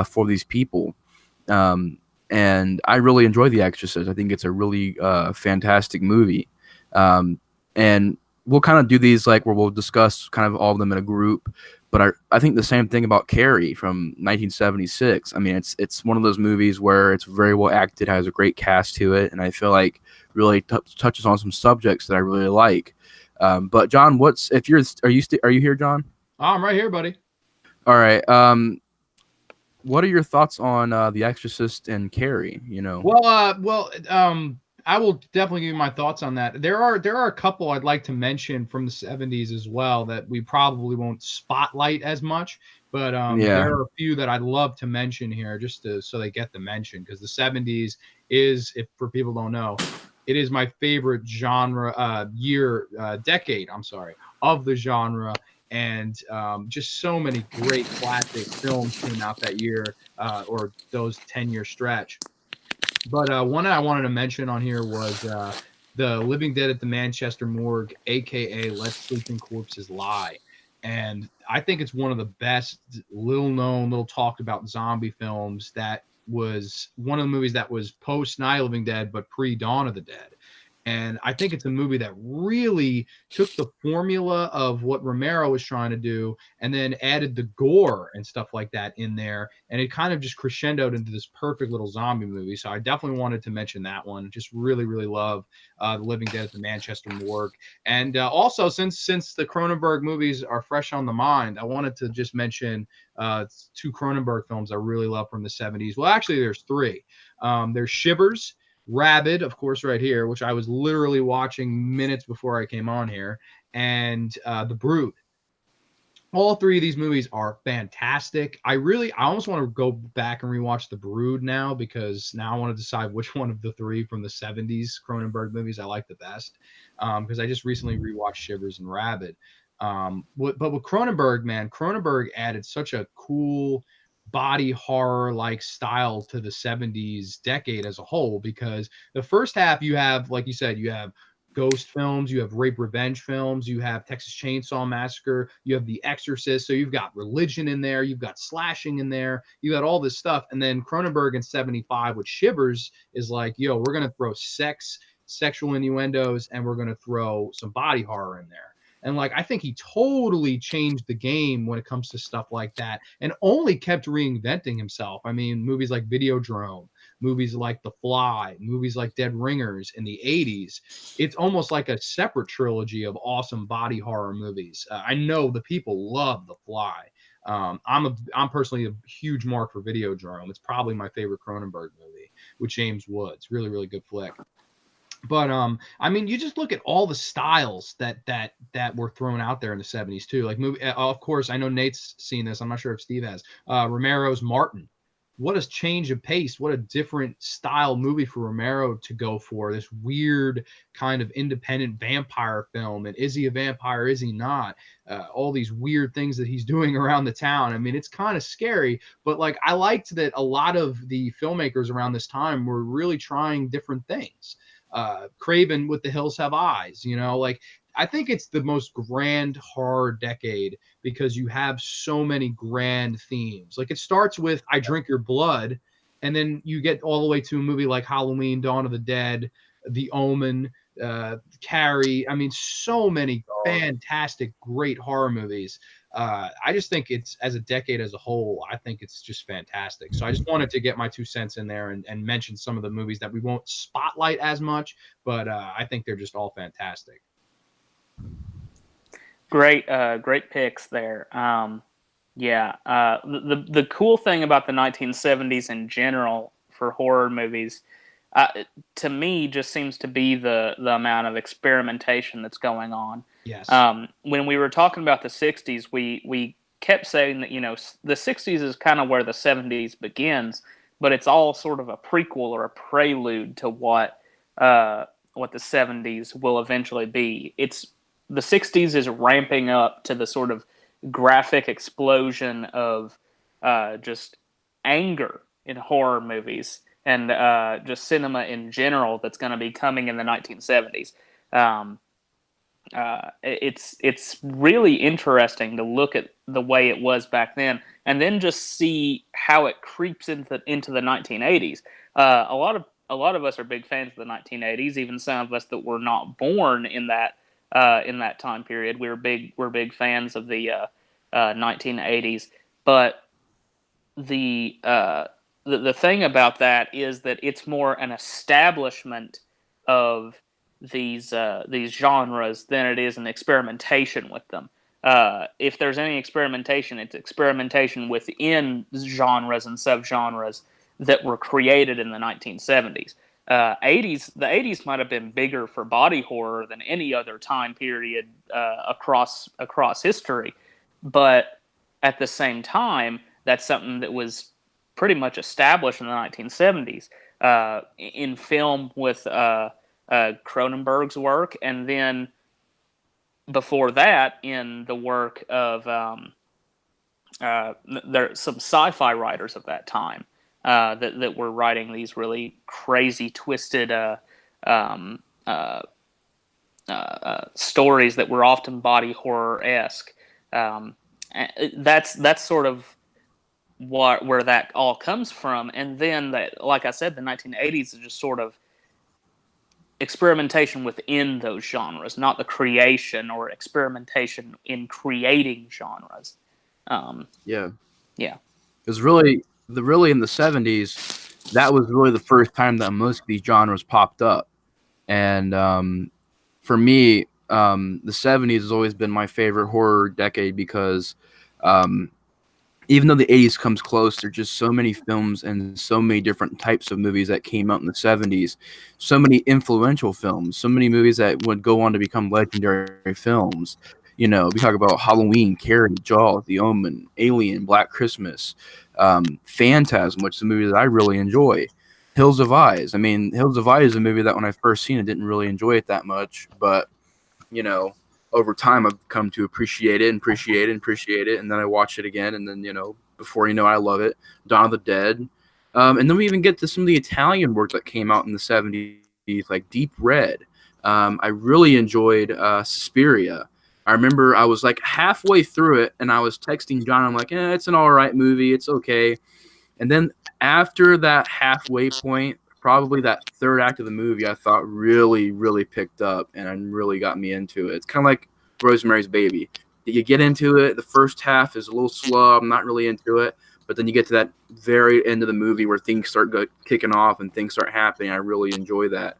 for these people. And I really enjoy The Exorcist. I think it's a really fantastic movie. And we'll kind of do these like where we'll discuss kind of all of them in a group. But I think the same thing about Carrie from 1976. I mean, it's one of those movies where it's very well acted, has a great cast to it, and I feel like really touches on some subjects that I really like. But John, are you here, John? Oh, I'm right here, buddy. All right. What are your thoughts on The Exorcist and Carrie? I will definitely give you my thoughts on that. There are a couple I'd like to mention from the 70s as well that we probably won't spotlight as much, but there are a few that I'd love to mention here so they get the mention, because the 70s is, if for people don't know, it is my favorite decade of the genre. And just so many great classic films came out that year, or those 10-year stretch. But one I wanted to mention on here was The Living Dead at the Manchester Morgue, a.k.a. Let Sleeping Corpses Lie. And I think it's one of the best little-known, little-talked about zombie films. That was one of the movies that was post-Night of the Living Dead, but pre-Dawn of the Dead. And I think it's a movie that really took the formula of what Romero was trying to do and then added the gore and stuff like that in there. And it kind of just crescendoed into this perfect little zombie movie. So I definitely wanted to mention that one. Just really, really love The Living Dead at the Manchester Morgue. And also, since the Cronenberg movies are fresh on the mind, I wanted to just mention two Cronenberg films I really love from the 70s. Well, actually, there's three. There's Shivers, Rabid, of course, right here, which I was literally watching minutes before I came on here, and The Brood. All three of these movies are fantastic. I almost want to go back and rewatch The Brood now, because now I want to decide which one of the three from the 70s Cronenberg movies I like the best, because I just recently rewatched Shivers and Rabid. But with Cronenberg, man, Cronenberg added such a cool body horror like style to the 70s decade as a whole, because the first half, you have, like you said, you have ghost films, you have rape revenge films, you have Texas Chainsaw Massacre, you have The Exorcist, so you've got religion in there, you've got slashing in there, you got all this stuff. And then Cronenberg in 75 with Shivers is like, yo, we're gonna throw sexual innuendos, and we're gonna throw some body horror in there. And like, I think he totally changed the game when it comes to stuff like that, and only kept reinventing himself. I mean, movies like Videodrome, movies like The Fly, movies like Dead Ringers in the 80s. It's almost like a separate trilogy of awesome body horror movies. I know the people love The Fly. I'm personally a huge mark for Videodrome. It's probably my favorite Cronenberg movie with James Woods. Really, really good flick. But I mean, you just look at all the styles that were thrown out there in the 70s too. Like movie, of course, I know Nate's seen this. I'm not sure if Steve has. Romero's Martin. What a change of pace! What a different style movie for Romero to go for. This weird kind of independent vampire film. And is he a vampire? Is he not? All these weird things that he's doing around the town. I mean, it's kind of scary. But like, I liked that a lot of the filmmakers around this time were really trying different things. Craven with The Hills Have Eyes, like, I think it's the most grand horror decade because you have so many grand themes. Like, it starts with I Drink Your Blood, and then you get all the way to a movie like Halloween, Dawn of the Dead, The Omen, Carrie. I mean, so many fantastic, great horror movies. I just think it's, as a decade as a whole, I think it's just fantastic. So I just wanted to get my 2 cents in there and mention some of the movies that we won't spotlight as much, but I think they're just all fantastic. Great picks there. The cool thing about the 1970s in general for horror movies, to me, just seems to be the amount of experimentation that's going on. Yes. When we were talking about the 60s, we kept saying that, the 60s is kind of where the 70s begins, but it's all sort of a prequel or a prelude to what the 70s will eventually be. The 60s is ramping up to the sort of graphic explosion of just anger in horror movies and just cinema in general that's going to be coming in the 1970s. It's really interesting to look at the way it was back then, and then just see how it creeps into the 1980s. A lot of us are big fans of the 1980s. Even some of us that were not born in that time period, we're big fans of the 1980s. But the thing about that is that it's more an establishment of these genres than it is an experimentation with them. If there's any experimentation, it's experimentation within genres and subgenres that were created in the 1970s. The 80s might have been bigger for body horror than any other time period across history, but at the same time, that's something that was pretty much established in the 1970s in film with Cronenberg's work, and then before that in the work of there some sci-fi writers of that time that were writing these really crazy, twisted stories that were often body horror-esque. That's sort of where that all comes from. And then, like I said, the 1980s is just sort of experimentation within those genres, not the creation or experimentation in creating genres. Yeah. It was really in the 70s, that was really the first time that most of these genres popped up. And for me, the 70s has always been my favorite horror decade because even though the 80s comes close, there's just so many films and so many different types of movies that came out in the 70s. So many influential films, so many movies that would go on to become legendary films. We talk about Halloween, Carrie, Jaws, The Omen, Alien, Black Christmas, Phantasm, which is a movie that I really enjoy. Hills of Eyes. I mean, Hills of Eyes is a movie that when I first seen it, didn't really enjoy it that much, but over time I've come to appreciate it, and then I watch it again, and then before you know it, I love it. Dawn of the Dead, and then we even get to some of the Italian work that came out in the 70s, like Deep Red. I really enjoyed Suspiria. I remember I was like halfway through it, and I was texting John. I'm like, it's an all right movie, it's okay. And then after that halfway point, probably that third act of the movie, I thought really, really picked up and really got me into it. It's kind of like Rosemary's Baby. You get into it, the first half is a little slow, I'm not really into it, but then you get to that very end of the movie where things start kicking off and things start happening. I really enjoy that.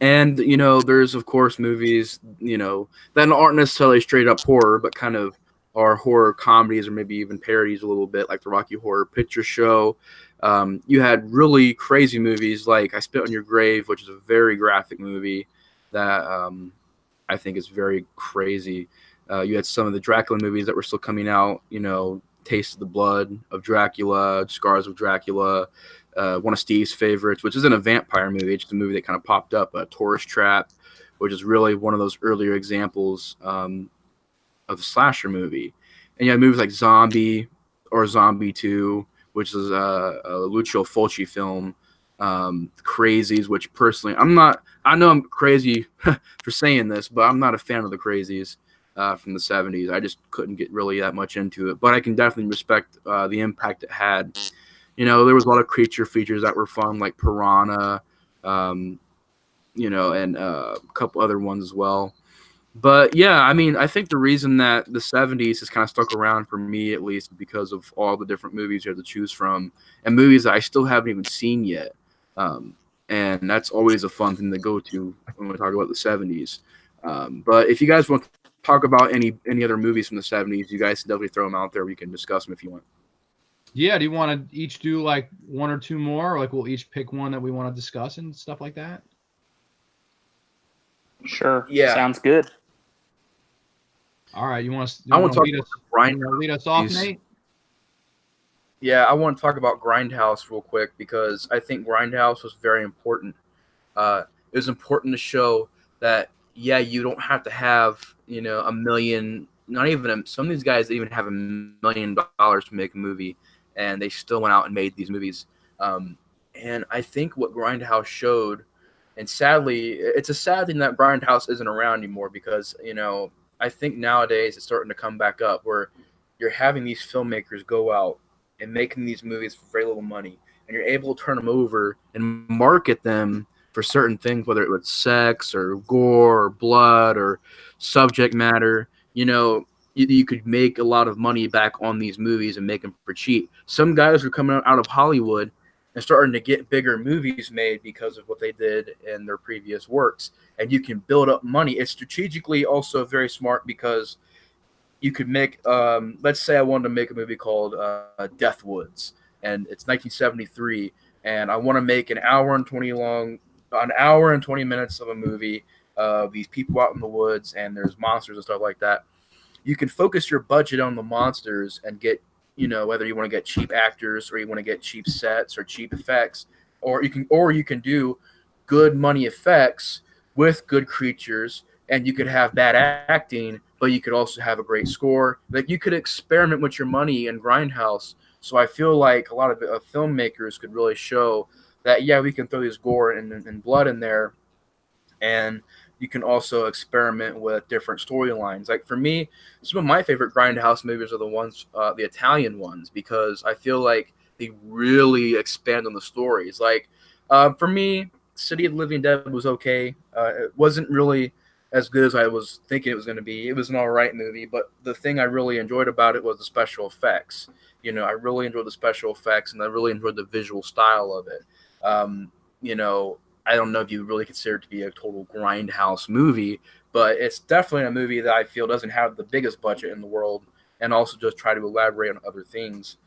And, there's, of course, movies, that aren't necessarily straight up horror, but kind of are horror comedies or maybe even parodies a little bit, like the Rocky Horror Picture Show. You had really crazy movies like I Spit on Your Grave, which is a very graphic movie that I think is very crazy. You had some of the Dracula movies that were still coming out, Taste of the Blood of Dracula, Scars of Dracula, one of Steve's favorites, which isn't a vampire movie, it's just a movie that kind of popped up, Tourist Trap, which is really one of those earlier examples of the slasher movie. And you had movies like Zombie or Zombie 2, which is a Lucio Fulci film, Crazies, which personally, I know I'm crazy for saying this, but I'm not a fan of the Crazies from the 70s. I just couldn't get really that much into it, but I can definitely respect the impact it had. There was a lot of creature features that were fun, like Piranha, and a couple other ones as well. But yeah, I mean, I think the reason that the 70s has kind of stuck around for me, at least, because of all the different movies you have to choose from, and movies that I still haven't even seen yet. Um, and that's always a fun thing to go to when we talk about the 70s. But if you guys want to talk about any other movies from the 70s, you guys can definitely throw them out there. We can discuss them if you want. Yeah, do you want to each do like one or two more? Or like we'll each pick one that we want to discuss and stuff like that? Sure. Yeah. Sounds good. All right, you want to lead us off, Nate? Yeah, I want to talk about Grindhouse real quick because I think Grindhouse was very important. It was important to show that you don't have to have a million, not even some of these guys even have $1 million to make a movie, and they still went out and made these movies. And I think what Grindhouse showed, and sadly, it's a sad thing that Grindhouse isn't around anymore because I think nowadays it's starting to come back up where you're having these filmmakers go out and making these movies for very little money, and you're able to turn them over and market them for certain things, whether it was sex or gore or blood or subject matter. You could make a lot of money back on these movies and make them for cheap. Some guys were coming out of Hollywood and starting to get bigger movies made because of what they did in their previous works. And you can build up money. It's strategically also very smart because you could make, let's say I wanted to make a movie called Death Woods, and it's 1973, and I want to make an hour and 20 minutes of a movie of these people out in the woods, and there's monsters and stuff like that. You can focus your budget on the monsters and get, whether you want to get cheap actors or you want to get cheap sets or cheap effects, or you can do good money effects with good creatures, and you could have bad acting, but you could also have a great score. Like, you could experiment with your money in Grindhouse. So I feel like a lot of filmmakers could really show that we can throw this gore and blood in there, and you can also experiment with different storylines. Like, for me, some of my favorite Grindhouse movies are the ones, the Italian ones, because I feel like they really expand on the stories. Like, for me, City of the Living Dead was okay. It wasn't really as good as I was thinking it was going to be. It was an all right movie, but the thing I really enjoyed about it was the special effects. I really enjoyed the special effects, and I really enjoyed the visual style of it. Um, I don't know if you really consider it to be a total Grindhouse movie, but it's definitely a movie that I feel doesn't have the biggest budget in the world, and also just try to elaborate on other things.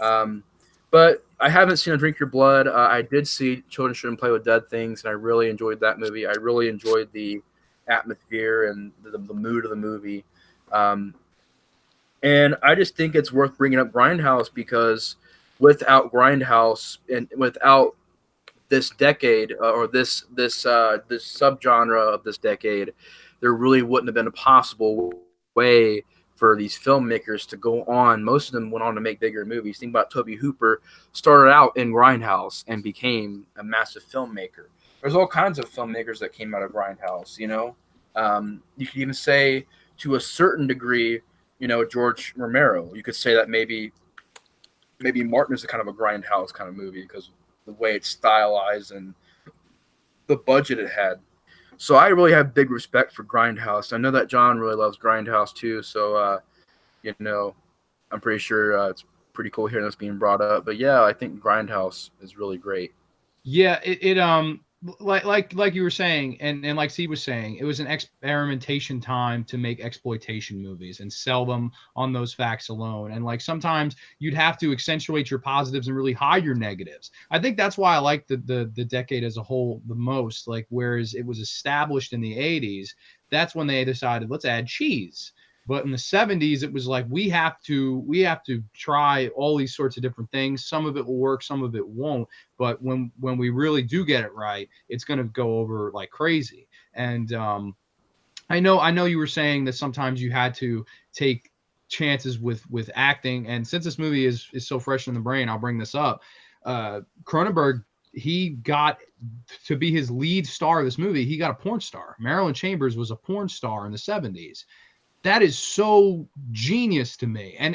Um, but I haven't seen A Drink Your Blood. I did see Children Shouldn't Play with Dead Things, and I really enjoyed that movie. I really enjoyed the atmosphere and the mood of the movie. And I just think it's worth bringing up Grindhouse because without Grindhouse and without this decade or this subgenre of this decade, there really wouldn't have been a possible way for these filmmakers to go on. Most of them went on to make bigger movies. Think about Toby Hooper, started out in Grindhouse and became a massive filmmaker. There's all kinds of filmmakers that came out of Grindhouse. You could even say, to a certain degree, George Romero. You could say that maybe Martin is a kind of a Grindhouse kind of movie because the way it's stylized and the budget it had. So I really have big respect for Grindhouse. I know that John really loves Grindhouse too. So, I'm pretty sure it's pretty cool hearing this being brought up. But yeah, I think Grindhouse is really great. Yeah, like you were saying, and like Steve was saying, it was an experimentation time to make exploitation movies and sell them on those facts alone. And like sometimes you'd have to accentuate your positives and really hide your negatives. I think that's why I like the decade as a whole the most. Like, whereas it was established in the 80s, that's when they decided, let's add cheese. But in the 70s, it was like we have to try all these sorts of different things. Some of it will work, some of it won't. But when we really do get it right, it's going to go over like crazy. And I know you were saying that sometimes you had to take chances with acting. And since this movie is so fresh in the brain, I'll bring this up. Cronenberg, he got to be his lead star of this movie. He got a porn star. Marilyn Chambers was a porn star in the 70s. that is so genius to me. And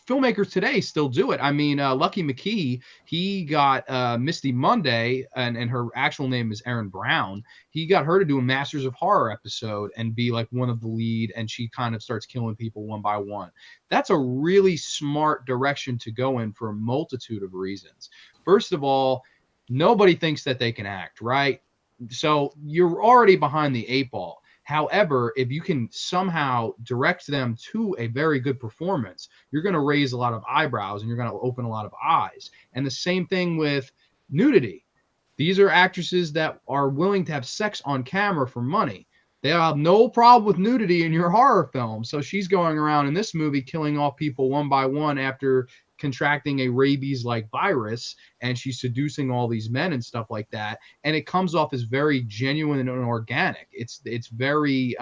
filmmakers today still do it. I mean, Lucky McKee, he got Misty Monday, and her actual name is Erin Brown. He got her to do a Masters of Horror episode and be like one of the lead, and she kind of starts killing people one by one. That's a really smart direction to go in for a multitude of reasons. First of all, nobody thinks that they can act, right? So you're already behind the 8 ball. However, if you can somehow direct them to a very good performance, you're going to raise a lot of eyebrows and you're going to open a lot of eyes. And the same thing with nudity. These are actresses that are willing to have sex on camera for money. They have no problem with nudity in your horror film. So she's going around in this movie killing off people one by one after contracting a rabies-like virus, and she's seducing all these men and stuff like that. And it comes off as very genuine and organic. It's very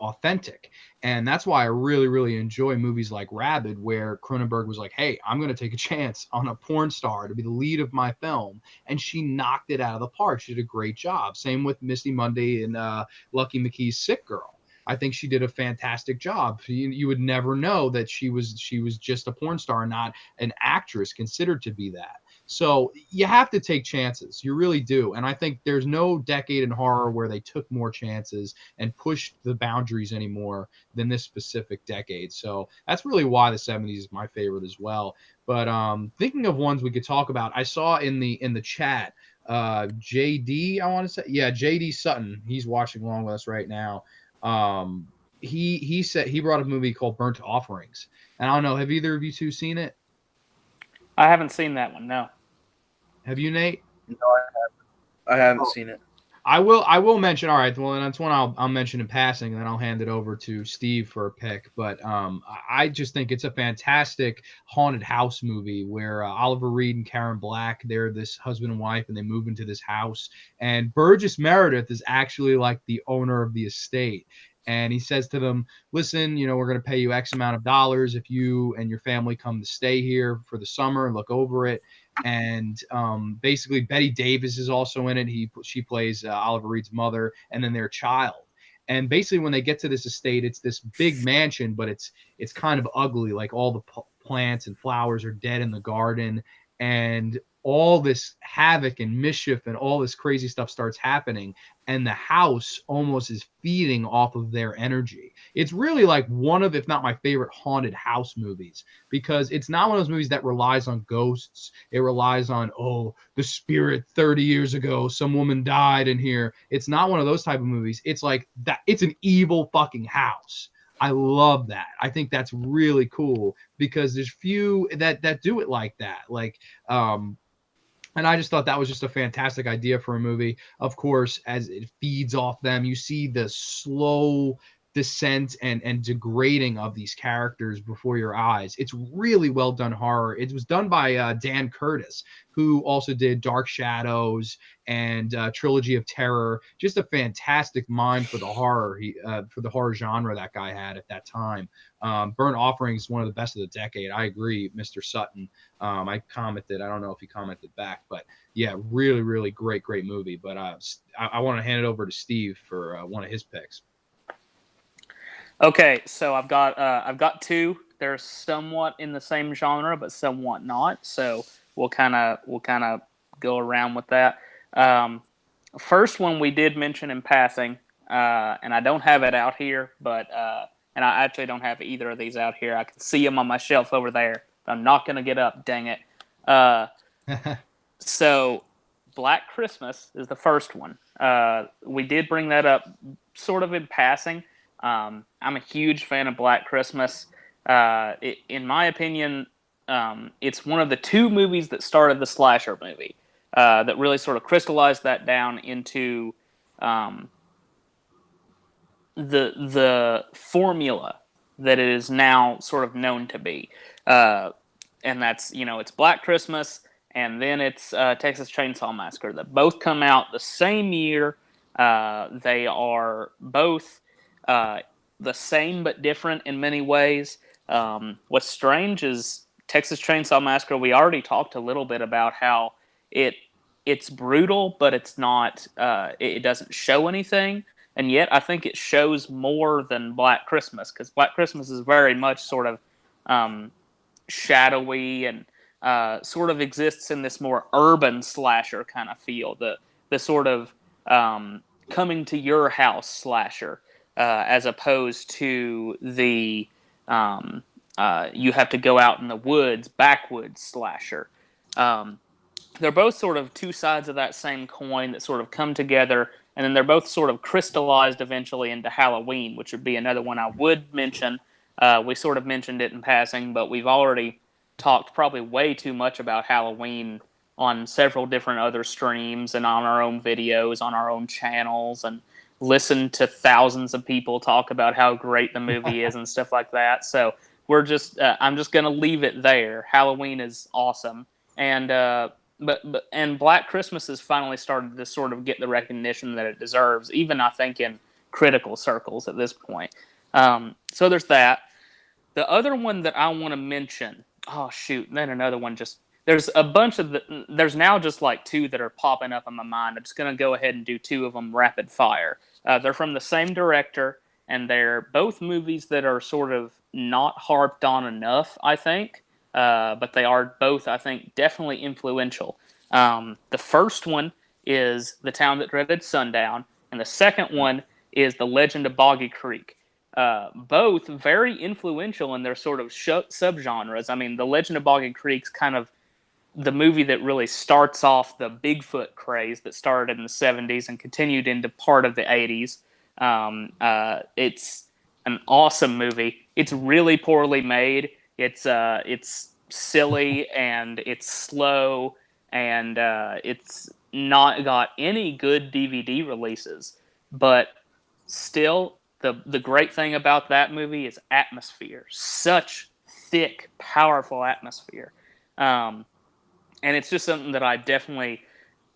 authentic. And that's why I really, really enjoy movies like Rabid, where Cronenberg was like, hey, I'm going to take a chance on a porn star to be the lead of my film. And she knocked it out of the park. She did a great job. Same with Misty Monday and Lucky McKee's Sick Girl. I think she did a fantastic job. You would never know that she was just a porn star, not an actress considered to be that. So you have to take chances. You really do. And I think there's no decade in horror where they took more chances and pushed the boundaries anymore than this specific decade. So that's really why the 70s is my favorite as well. But thinking of ones we could talk about, I saw in the chat, JD, I want to say, yeah, JD Sutton. He's watching along with us right now. He said he brought up a movie called Burnt Offerings. And I don't know, have either of you two seen it? I haven't seen that one. No. Have you, Nate? No, I haven't seen it. I will mention. All right, well, and that's one I'll mention in passing, and then I'll hand it over to Steve for a pick. But I just think it's a fantastic haunted house movie where Oliver Reed and Karen Black, they're this husband and wife, and they move into this house. And Burgess Meredith is actually like the owner of the estate. And he says to them, listen, we're going to pay you X amount of dollars if you and your family come to stay here for the summer and look over it. And basically Betty Davis is also in it. She plays Oliver Reed's mother, and then their child. And basically when they get to this estate, it's this big mansion, but it's kind of ugly. Like all the plants and flowers are dead in the garden, and all this havoc and mischief and all this crazy stuff starts happening, and the house almost is feeding off of their energy. It's really like one of, if not my favorite, haunted house movies, because it's not one of those movies that relies on ghosts. It relies on, the spirit 30 years ago, some woman died in here. It's not one of those type of movies. It's like that. It's an evil fucking house. I love that. I think that's really cool because there's few that do it like that. And I just thought that was just a fantastic idea for a movie. Of course, as it feeds off them, you see the slow descent and degrading of these characters before your eyes. It's really well done horror. It was done by Dan Curtis, who also did Dark Shadows and Trilogy of Terror. Just a fantastic mind for the horror. For the horror genre that guy had at that time. Burnt Offerings is one of the best of the decade. I agree, Mr. Sutton. I commented. I don't know if he commented back, but yeah, really, really great movie. But I want to hand it over to Steve for one of his picks. Okay, so I've got two. They're somewhat in the same genre, but somewhat not. So we'll kind of go around with that. First one we did mention in passing, and I don't have it out here, but and I actually don't have either of these out here. I can see them on my shelf over there, but I'm not going to get up. Dang it. So Black Christmas is the first one. We did bring that up sort of in passing. I'm a huge fan of Black Christmas. In my opinion, it's one of the two movies that started the slasher movie, that really sort of crystallized that down into the formula that it is now sort of known to be. And that's, it's Black Christmas, and then it's Texas Chainsaw Massacre, that both come out the same year. They are both the same but different in many ways. What's strange is Texas Chainsaw Massacre, we already talked a little bit about how it's brutal, but it's not, it doesn't show anything. and yet I think it shows more than Black Christmas, because Black Christmas is very much sort of shadowy and sort of exists in this more urban slasher kind of feel, the sort of coming to your house slasher, as opposed to the you have to go out in the woods, backwoods slasher. They're both sort of two sides of that same coin that sort of come together, and then they're both sort of crystallized eventually into Halloween, which would be another one I would mention. We sort of mentioned it in passing, but we've already talked probably way too much about Halloween on several different other streams and on our own videos, on our own channels, and listened to thousands of people talk about how great the movie is and stuff like that. So we're just, I'm just going to leave it there. Halloween is awesome. And, and Black Christmas has finally started to sort of get the recognition that it deserves, even I think in critical circles at this point. So there's that. The other one that I want to mention, oh shoot, then another one just, there's a bunch of there's now just like two that are popping up in my mind. I'm just going to go ahead and do two of them rapid fire. They're from the same director, and they're both movies that are sort of not harped on enough, I think. But they are both, I think, definitely influential. The first one is The Town That Dreaded Sundown, and the second one is The Legend of Boggy Creek. Both very influential in their sort of subgenres. I mean, The Legend of Boggy Creek's kind of the movie that really starts off the Bigfoot craze that started in the 70s and continued into part of the 80s. It's an awesome movie. It's really poorly made. It's silly and it's slow, and it's not got any good DVD releases. But still, the great thing about that movie is atmosphere. Such thick, powerful atmosphere. And it's just something that I definitely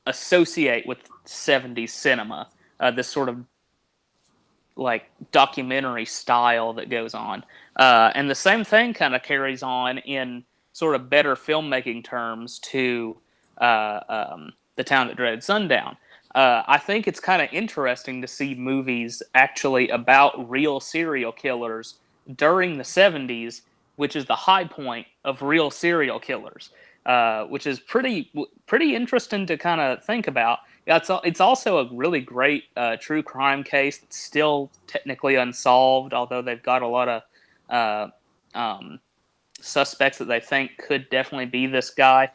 associate with 70s cinema. This sort of like documentary style that goes on. And the same thing kind of carries on in sort of better filmmaking terms to The Town That Dreaded Sundown. I think it's kind of interesting to see movies actually about real serial killers during the 70s, which is the high point of real serial killers, which is pretty interesting to kind of think about. It's also a really great true crime case that's still technically unsolved, although they've got a lot of suspects that they think could definitely be this guy.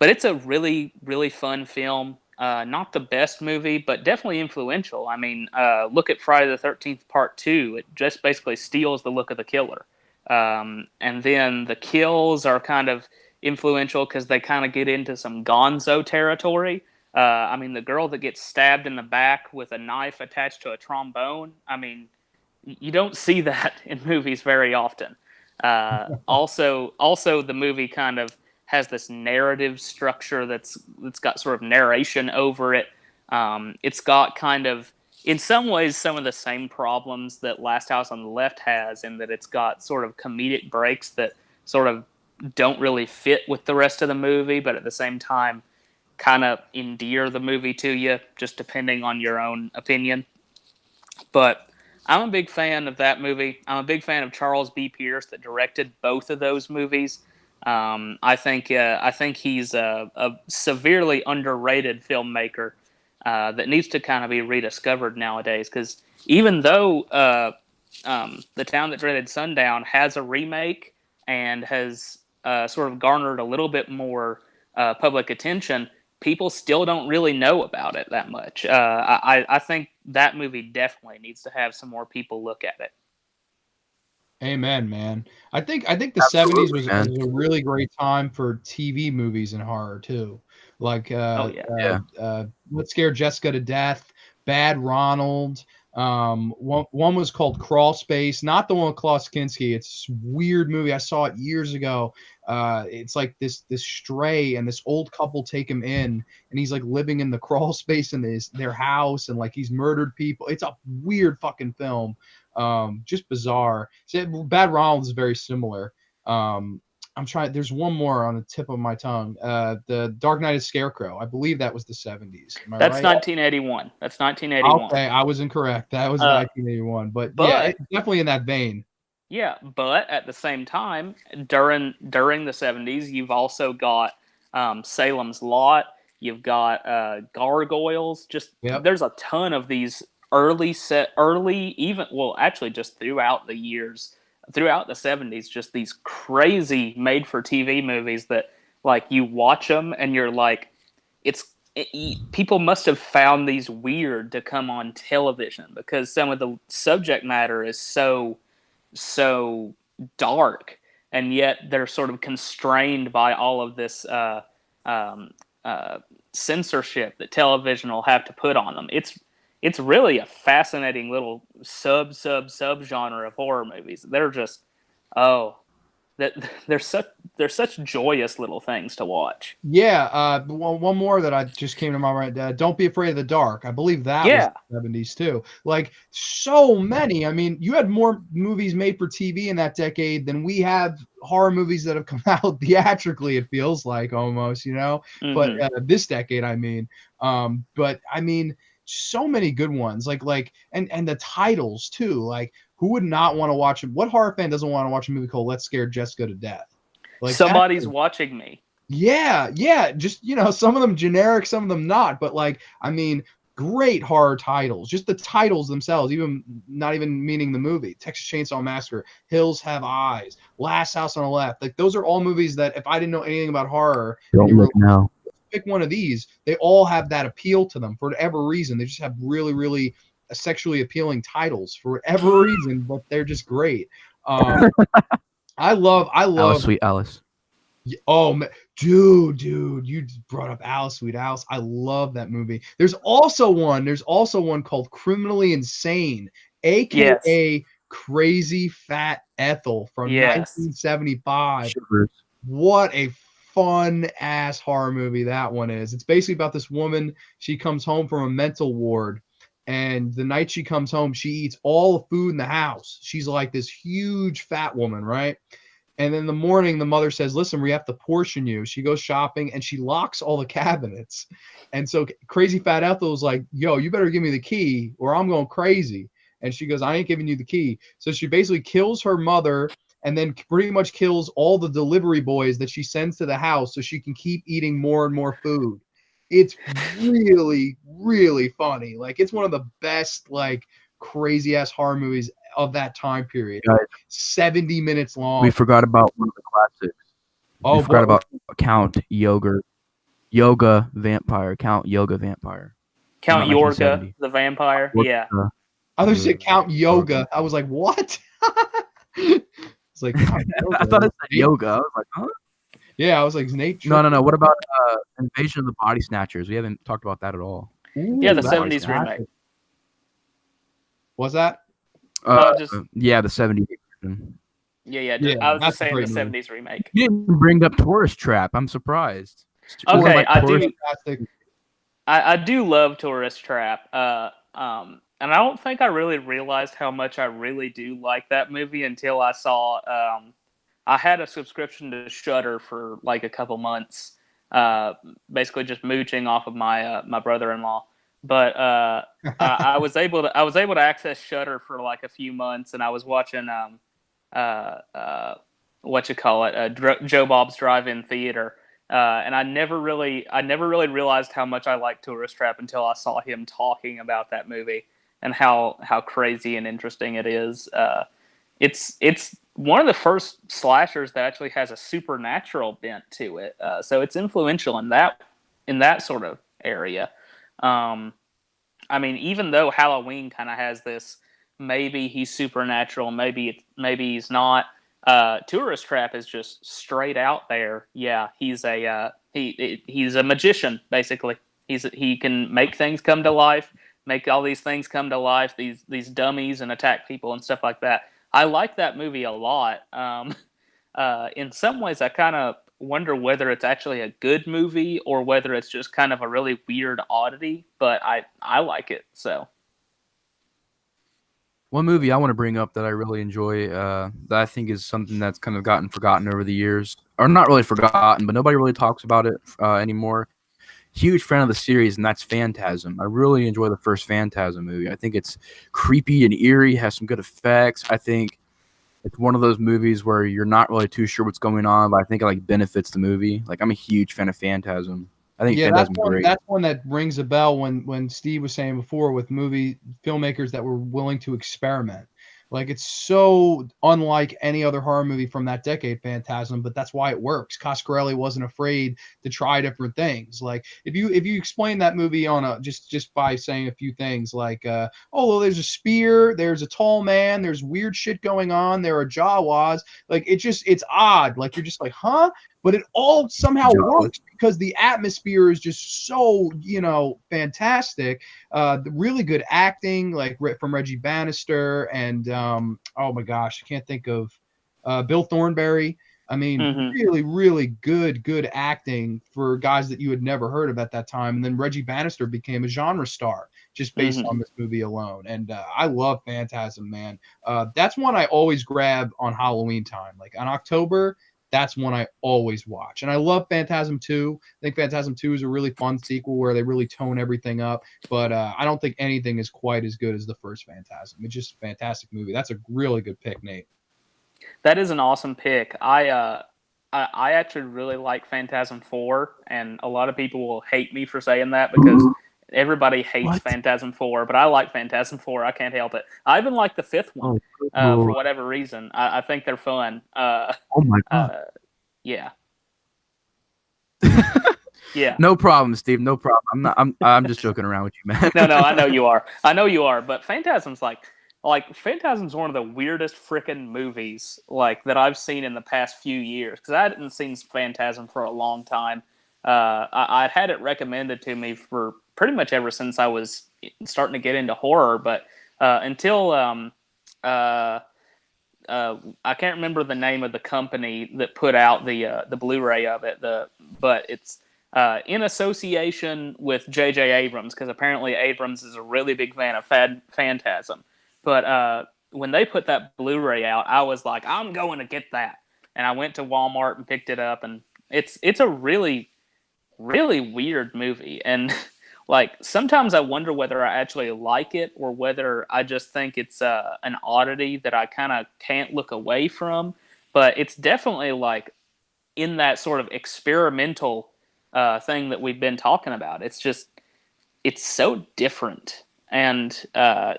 But it's a really, really fun film. Not the best movie, but definitely influential. I mean, look at Friday the 13th Part 2. It just basically steals the look of the killer. And then the kills are kind of influential because they kind of get into some gonzo territory. I mean, the girl that gets stabbed in the back with a knife attached to a trombone, I mean, you don't see that in movies very often. Also, the movie kind of has this narrative structure that's got sort of narration over it. It's got kind of, in some ways, some of the same problems that Last House on the Left has, in that it's got sort of comedic breaks that sort of don't really fit with the rest of the movie, but at the same time kind of endear the movie to you, just depending on your own opinion. But I'm a big fan of that movie. I'm a big fan of Charles B. Pierce that directed both of those movies. I think he's a severely underrated filmmaker that needs to kind of be rediscovered nowadays. Because even though The Town That Dreaded Sundown has a remake and has sort of garnered a little bit more public attention, people still don't really know about it that much. I think that movie definitely needs to have some more people look at it. Amen, man. I think the Absolutely, 70s was man. a really great time for TV movies and horror too. Like Oh yeah. What Scared Jessica to Death, Bad Ronald. One was called Crawl Space, not the one with Klaus Kinski. It's a weird movie. I saw it years ago. It's like this stray, and this old couple take him in, and he's like living in the crawl space in their house, and like he's murdered people. It's a weird fucking film. Just bizarre. So, Bad Ronald is very similar. I'm trying. There's one more on the tip of my tongue. The Dark Knight of Scarecrow. I believe that was the 70s. Am I That's right? 1981. That's 1981. Okay, I was incorrect. That was 1981. But yeah, but- it's definitely in that vein. Yeah, but at the same time, during the 70s, you've also got Salem's Lot. You've got Gargoyles. Just Yep. there's a ton of these actually just throughout the years, throughout the 70s, just these crazy made-for-TV movies that like you watch them and you're like, people must have found these weird to come on television because some of the subject matter is so dark, and yet they're sort of constrained by all of this censorship that television will have to put on them. It's really a fascinating little sub genre of horror movies. They're just they're such joyous little things to watch. Yeah, one more that I just came to my mind. Don't Be Afraid of the Dark. I believe that was the 70s too. Like so many. I mean, you had more movies made for TV in that decade than we have horror movies that have come out theatrically. It feels like almost, you know. Mm-hmm. But this decade, I mean, but I mean, so many good ones. Like, and the titles too. Like, who would not want to watch it? What horror fan doesn't want to watch a movie called Let's Scare Jessica to Death? Like somebody's watching me. Yeah. Just, you know, some of them generic, some of them not. But like, I mean, great horror titles. Just the titles themselves, even not even meaning the movie. Texas Chainsaw Massacre, Hills Have Eyes, Last House on the Left. Like those are all movies that if I didn't know anything about horror, pick one of these, they all have that appeal to them for whatever reason. They just have really, really sexually appealing titles for whatever reason, but they're just great. I love Alice, Sweet Alice. Oh man, dude, you brought up Alice, Sweet Alice. I love that movie. There's also one called Criminally Insane, aka Crazy Fat Ethel from 1975. Shivers. What a fun ass horror movie that one is. It's basically about this woman. She comes home from a mental ward, and the night she comes home, she eats all the food in the house. She's like this huge fat woman, right? And then in the morning, the mother says, listen, we have to portion you. She goes shopping and she locks all the cabinets. And so Crazy Fat Ethel's like, yo, you better give me the key or I'm going crazy. And she goes, I ain't giving you the key. So she basically kills her mother and then pretty much kills all the delivery boys that she sends to the house so she can keep eating more and more food. It's really, really funny. Like, it's one of the best, like, crazy ass horror movies of that time period. Guys, 70 minutes long. We forgot about one of the classics. We forgot about Count Yoga Vampire. Count Yorga the Vampire. Yeah. I thought you said Count Yoga. I was like, what? It's like I thought it said yoga. I was like, huh? Yeah, I was like, Nate. No. What about Invasion of the Body Snatchers? We haven't talked about that at all. Ooh, yeah, the 70s remake. Was that? Yeah, the 70s version. Yeah. I was just saying the 70s remake. You didn't bring up Tourist Trap. I'm surprised. Okay, I do love Tourist Trap. And I don't think I really realized how much I really do like that movie until I saw. I had a subscription to Shudder for like a couple months, basically just mooching off of my my brother-in-law. But I was able to access Shudder for like a few months, and I was watching Joe Bob's Drive-In Theater, and I never really realized how much I liked Tourist Trap until I saw him talking about that movie and how crazy and interesting it is. It's one of the first slashers that actually has a supernatural bent to it, so it's influential in that sort of area. I mean, even though Halloween kind of has this, maybe he's supernatural, maybe he's not. Tourist Trap is just straight out there. Yeah, he's a magician basically. He can make things come to life, make all these things come to life, these dummies, and attack people and stuff like that. I like that movie a lot. In some ways, I kind of wonder whether it's actually a good movie or whether it's just kind of a really weird oddity, but I like it. So One movie I want to bring up that I really enjoy, that I think is something that's kind of gotten forgotten over the years, or not really forgotten, but nobody really talks about it anymore. Huge fan of the series, and that's Phantasm. I really enjoy the first Phantasm movie. I think it's creepy and eerie, has some good effects. I think it's one of those movies where you're not really too sure what's going on, but I think it like benefits the movie. Like I'm a huge fan of Phantasm. I think Yeah, that's Phantasm's one. great. That's one that rings a bell when Steve was saying before with movie filmmakers that were willing to experiment. Like it's so unlike any other horror movie from that decade, Phantasm, but that's why it works. Coscarelli wasn't afraid to try different things. Like if you explain that movie on a just by saying a few things like oh well, there's a spear, there's a tall man, there's weird shit going on, there are Jawas. Like it's odd. Like you're just like, huh? But it all somehow works because the atmosphere is just so fantastic. The really good acting, like from Reggie Bannister and oh my gosh, I can't think of Bill Thornberry. I mean, really, really good acting for guys that you had never heard of at that time. And then Reggie Bannister became a genre star just based on this movie alone. And I love Phantasm, man. That's one I always grab on Halloween time. Like on October, that's one I always watch. And I love Phantasm 2. I think Phantasm 2 is a really fun sequel where they really tone everything up. But I don't think anything is quite as good as the first Phantasm. It's just a fantastic movie. That's a really good pick, Nate. That is an awesome pick. I actually really like Phantasm 4, and a lot of people will hate me for saying that because everybody hates Phantasm 4, but I like Phantasm 4. I can't help it. I even like the fifth one for whatever reason. I think they're fun. Oh my god. Yeah. Yeah. No problem, Steve. No problem. I'm just joking around with you, man. No, I know you are. I know you are. But Phantasm's like Phantasm's one of the weirdest freaking movies like that I've seen in the past few years because I hadn't seen Phantasm for a long time. I'd had it recommended to me for pretty much ever since I was starting to get into horror, but until I can't remember the name of the company that put out the Blu-ray of it. But it's in association with J.J. Abrams because apparently Abrams is a really big fan of Phantasm. But when they put that Blu-ray out, I was like, I'm going to get that. And I went to Walmart and picked it up. And it's a really, really weird movie. And like sometimes I wonder whether I actually like it or whether I just think it's an oddity that I kind of can't look away from. But it's definitely like in that sort of experimental thing that we've been talking about. It's so different. And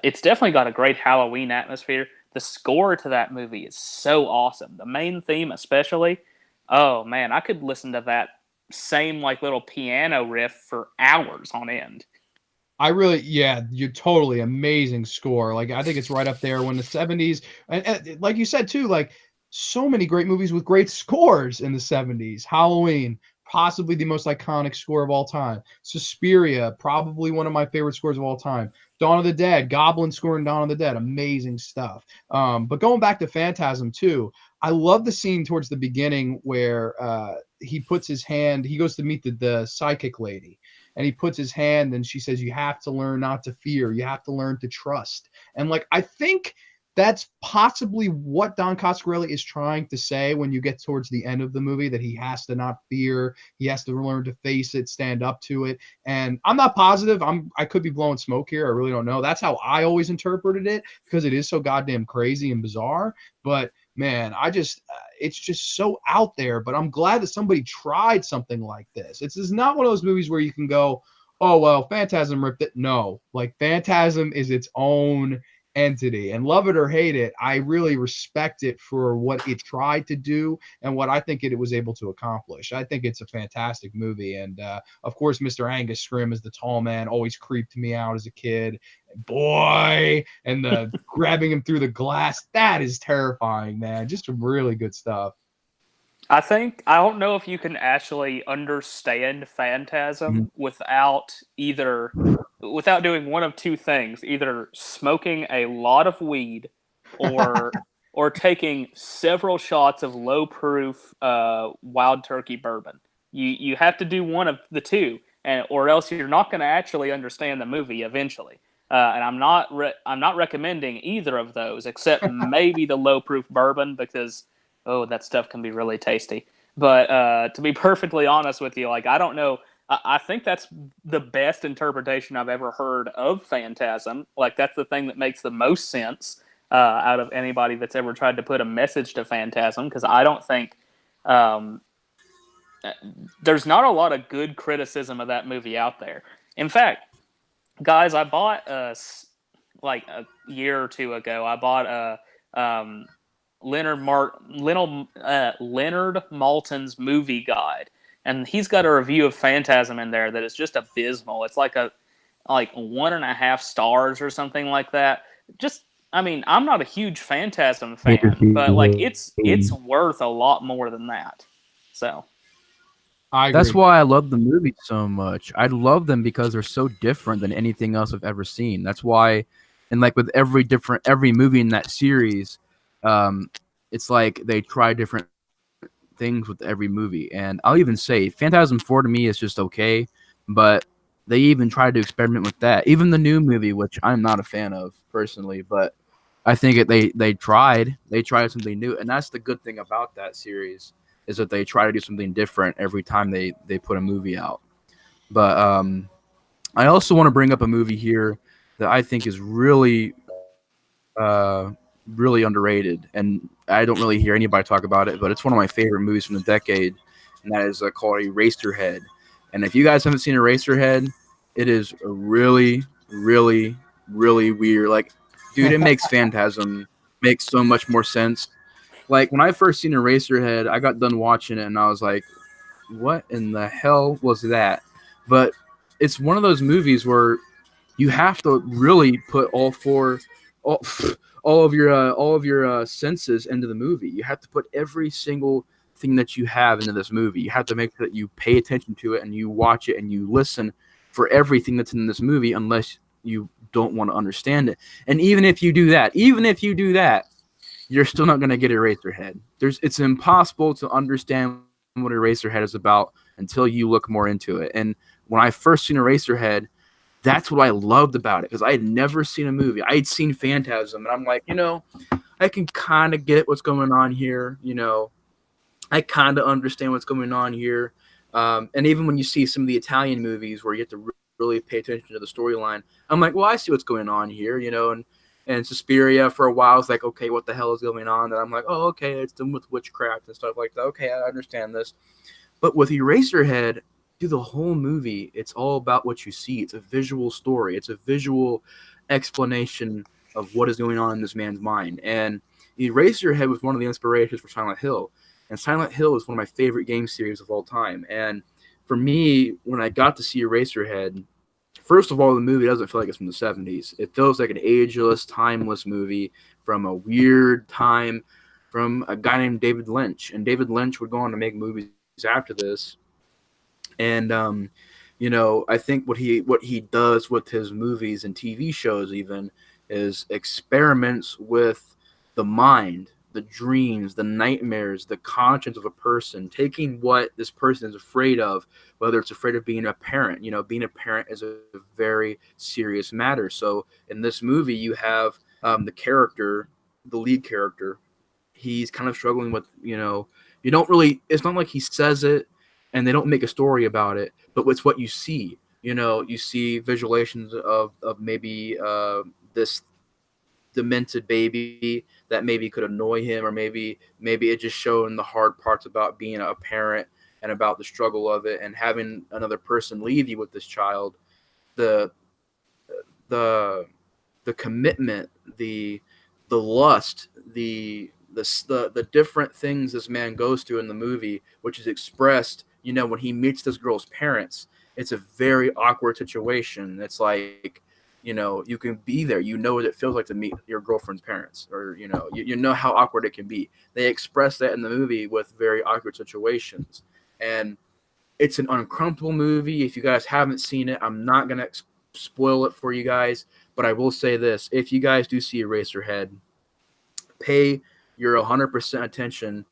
it's definitely got a great Halloween atmosphere. The score to that movie is so awesome. The main theme especially. Oh, man, I could listen to that same like little piano riff for hours on end. You're totally amazing score. Like, I think it's right up there when the 70s, and like you said too, like so many great movies with great scores in the 70s. Halloween, possibly the most iconic score of all time. Suspiria, probably one of my favorite scores of all time. Dawn of the Dead, Goblin score in Dawn of the Dead, amazing stuff. But going back to Phantasm too, I love the scene towards the beginning where he puts his hand, he goes to meet the psychic lady, and he puts his hand and she says, you have to learn not to fear. You have to learn to trust. And like, I think that's possibly what Don Coscarelli is trying to say when you get towards the end of the movie, that he has to not fear, he has to learn to face it, stand up to it. And I'm not positive. I could be blowing smoke here. I really don't know. That's how I always interpreted it because it is so goddamn crazy and bizarre. But man, it's just so out there. But I'm glad that somebody tried something like this. It's not one of those movies where you can go, oh, well, Phantasm ripped it. No, like Phantasm is its own entity, and love it or hate it, I really respect it for what it tried to do and what I think it was able to accomplish. I think it's a fantastic movie. And of course, Mr. Angus Scrimm as the tall man always creeped me out as a kid. Boy, and the grabbing him through the glass, that is terrifying, man. Just some really good stuff. I don't know if you can actually understand Phantasm without doing one of two things, either smoking a lot of weed or taking several shots of low proof wild turkey bourbon. You have to do one of the two, or else you're not going to actually understand the movie eventually. And I'm not recommending either of those, except maybe the low proof bourbon because that stuff can be really tasty. But to be perfectly honest with you, like I don't know. I think that's the best interpretation I've ever heard of Phantasm. Like that's the thing that makes the most sense out of anybody that's ever tried to put a message to Phantasm. Because I don't think there's not a lot of good criticism of that movie out there. In fact, guys, I bought like a year or two ago. I bought Leonard Maltin's movie guide, and he's got a review of Phantasm in there that is just abysmal. It's like 1.5 stars or something like that. I mean, I'm not a huge Phantasm fan, but like it's worth a lot more than that. So I agree. That's why I love the movies so much. I love them because they're so different than anything else I've ever seen. That's why, and like with every movie in that series, it's like they try different things with every movie. And I'll even say Phantasm 4 to me is just okay, but they even tried to experiment with that. Even the new movie, which I'm not a fan of personally, but I think they tried something new, and that's the good thing about that series is that they try to do something different every time they put a movie out. But I also want to bring up a movie here that I think is really really underrated, and I don't really hear anybody talk about it, but it's one of my favorite movies from the decade, and that is called Eraserhead. And if you guys haven't seen Eraserhead, it is a really, really, really weird. Like, dude, it makes Phantasm make so much more sense. Like, when I first seen Eraserhead, I got done watching it, and I was like, what in the hell was that? But it's one of those movies where you have to really put all of your senses into the movie. You have to put every single thing that you have into this movie. You have to make sure that you pay attention to it and you watch it and you listen for everything that's in this movie, unless you don't want to understand it. And even if you do that, you're still not going to get Eraserhead. It's impossible to understand what Eraserhead is about until you look more into it. And when I first seen Eraserhead, that's what I loved about it, because I had never seen a movie. I had seen Phantasm, and I'm like, I can kind of get what's going on here. I kind of understand what's going on here. And even when you see some of the Italian movies where you have to really pay attention to the storyline, I'm like, well, I see what's going on here, and Suspiria for a while, I was like, okay, what the hell is going on? And I'm like, oh, okay, it's done with witchcraft and stuff like that. Okay, I understand this. But with Eraserhead, through the whole movie, it's all about what you see. It's a visual story. It's a visual explanation of what is going on in this man's mind. And Eraserhead was one of the inspirations for Silent Hill. And Silent Hill is one of my favorite game series of all time. And for me, when I got to see Eraserhead, first of all, the movie doesn't feel like it's from the 70s. It feels like an ageless, timeless movie from a weird time from a guy named David Lynch. And David Lynch would go on to make movies after this. And, I think what he does with his movies and TV shows even is experiments with the mind, the dreams, the nightmares, the conscience of a person, taking what this person is afraid of, whether it's afraid of being a parent. Being a parent is a very serious matter. So in this movie, you have the lead character, he's kind of struggling with, you don't really, it's not like he says it and they don't make a story about it, but it's what you see. You see visualizations of maybe this demented baby that maybe could annoy him, or maybe it just showing the hard parts about being a parent and about the struggle of it, and having another person leave you with this child, the commitment, the lust, the different things this man goes through in the movie, which is expressed, when he meets this girl's parents. It's a very awkward situation. It's like, you can be there, what it feels like to meet your girlfriend's parents, or, you know how awkward it can be. They express that in the movie with very awkward situations. And it's an uncomfortable movie. If you guys haven't seen it, I'm not going to spoil it for you guys, but I will say this. If you guys do see Eraserhead, pay your 100% attention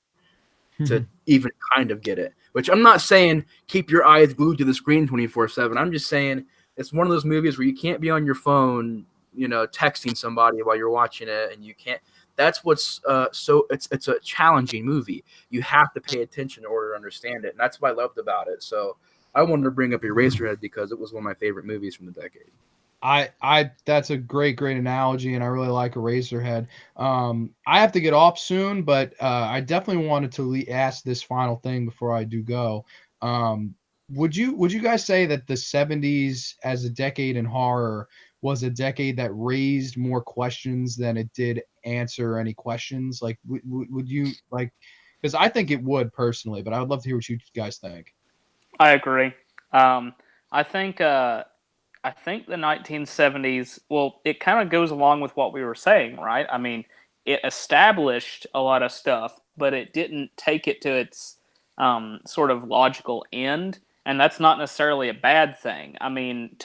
to even kind of get it. Which I'm not saying keep your eyes glued to the screen 24/7. I'm just saying it's one of those movies where you can't be on your phone, texting somebody while you're watching it, and you can't. That's what's so it's a challenging movie. You have to pay attention in order to understand it, and that's what I loved about it. So I wanted to bring up Eraserhead because it was one of my favorite movies from the decade. I that's a great analogy, and I really like Eraserhead. I have to get off soon, but I definitely wanted to ask this final thing before I do go. Would you guys say that the 70s as a decade in horror was a decade that raised more questions than it did answer any questions? Like, would you like? Because I think it would personally, but I would love to hear what you guys think. I agree. I think I think the 1970s. Well, it kind of goes along with what we were saying, right? I mean, it established a lot of stuff, but it didn't take it to its sort of logical end, and that's not necessarily a bad thing. I mean,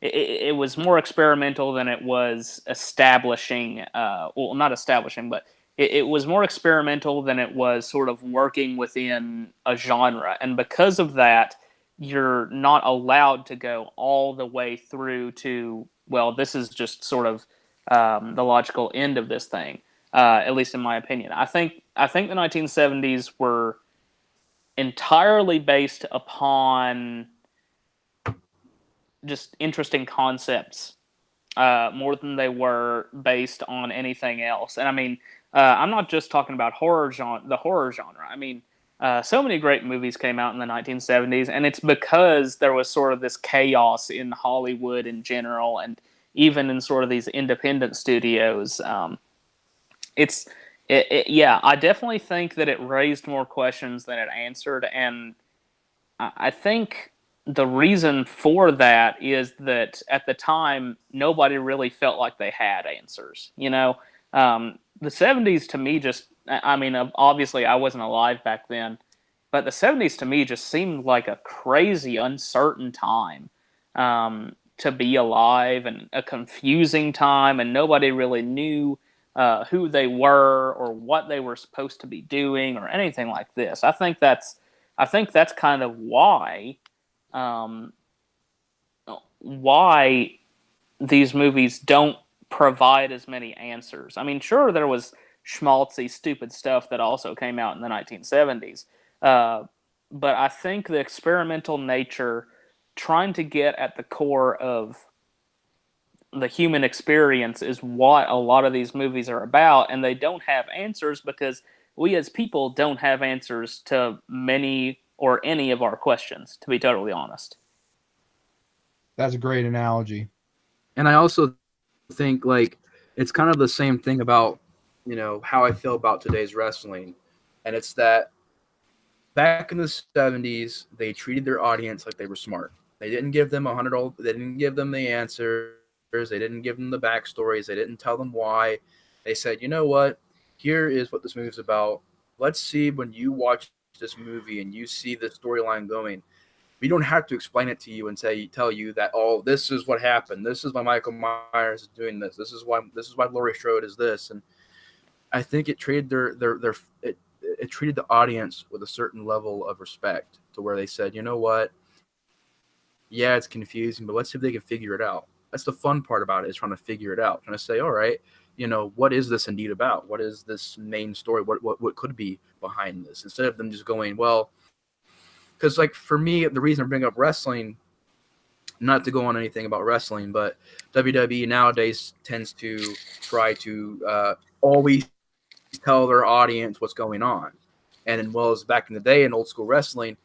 it was more experimental than it was establishing. Well, not establishing, but it was more experimental than it was sort of working within a genre, and because of that, you're not allowed to go all the way through to, well, this is just sort of the logical end of this thing. At least in my opinion, I think the 1970s were entirely based upon just interesting concepts more than they were based on anything else. And I mean, I'm not just talking about the horror genre. I mean, so many great movies came out in the 1970s, and it's because there was sort of this chaos in Hollywood in general, and even in sort of these independent studios. Yeah, I definitely think that it raised more questions than it answered, and I think the reason for that is that at the time nobody really felt like they had answers. The 70s to me just, I mean, obviously I wasn't alive back then, but the 70s to me just seemed like a crazy, uncertain time to be alive, and a confusing time, and nobody really knew who they were or what they were supposed to be doing or anything like this. I think that's kind of um, why these movies don't provide as many answers. I mean, sure, there was schmaltzy, stupid stuff that also came out in the 1970s, uh, but I think the experimental nature, trying to get at the core of the human experience, is what a lot of these movies are about, and they don't have answers because we as people don't have answers to many or any of our questions, to be totally honest. That's a great analogy. And I also think like it's kind of the same thing about how I feel about today's wrestling, and it's that back in the 70s they treated their audience like they were smart. They didn't give them they didn't give them the answers, they didn't give them the backstories, they didn't tell them why. They said, you know what, here is what this movie's about. Let's see, when you watch this movie and you see the storyline going, we don't have to explain it to you and tell you that, oh, this is what happened, this is why Michael Myers is doing this, this is why Laurie Strode is this. And I think it treated it treated the audience with a certain level of respect, to where they said, you know what, yeah, it's confusing, but let's see if they can figure it out. That's the fun part about it, is trying to figure it out, trying to say, all right, what is this indeed about? What is this main story? What could be behind this? Instead of them just going, well, because like for me, the reason I bring up wrestling, not to go on anything about wrestling, but WWE nowadays tends to try to always tell their audience what's going on. And as well as back in the day in old school wrestling,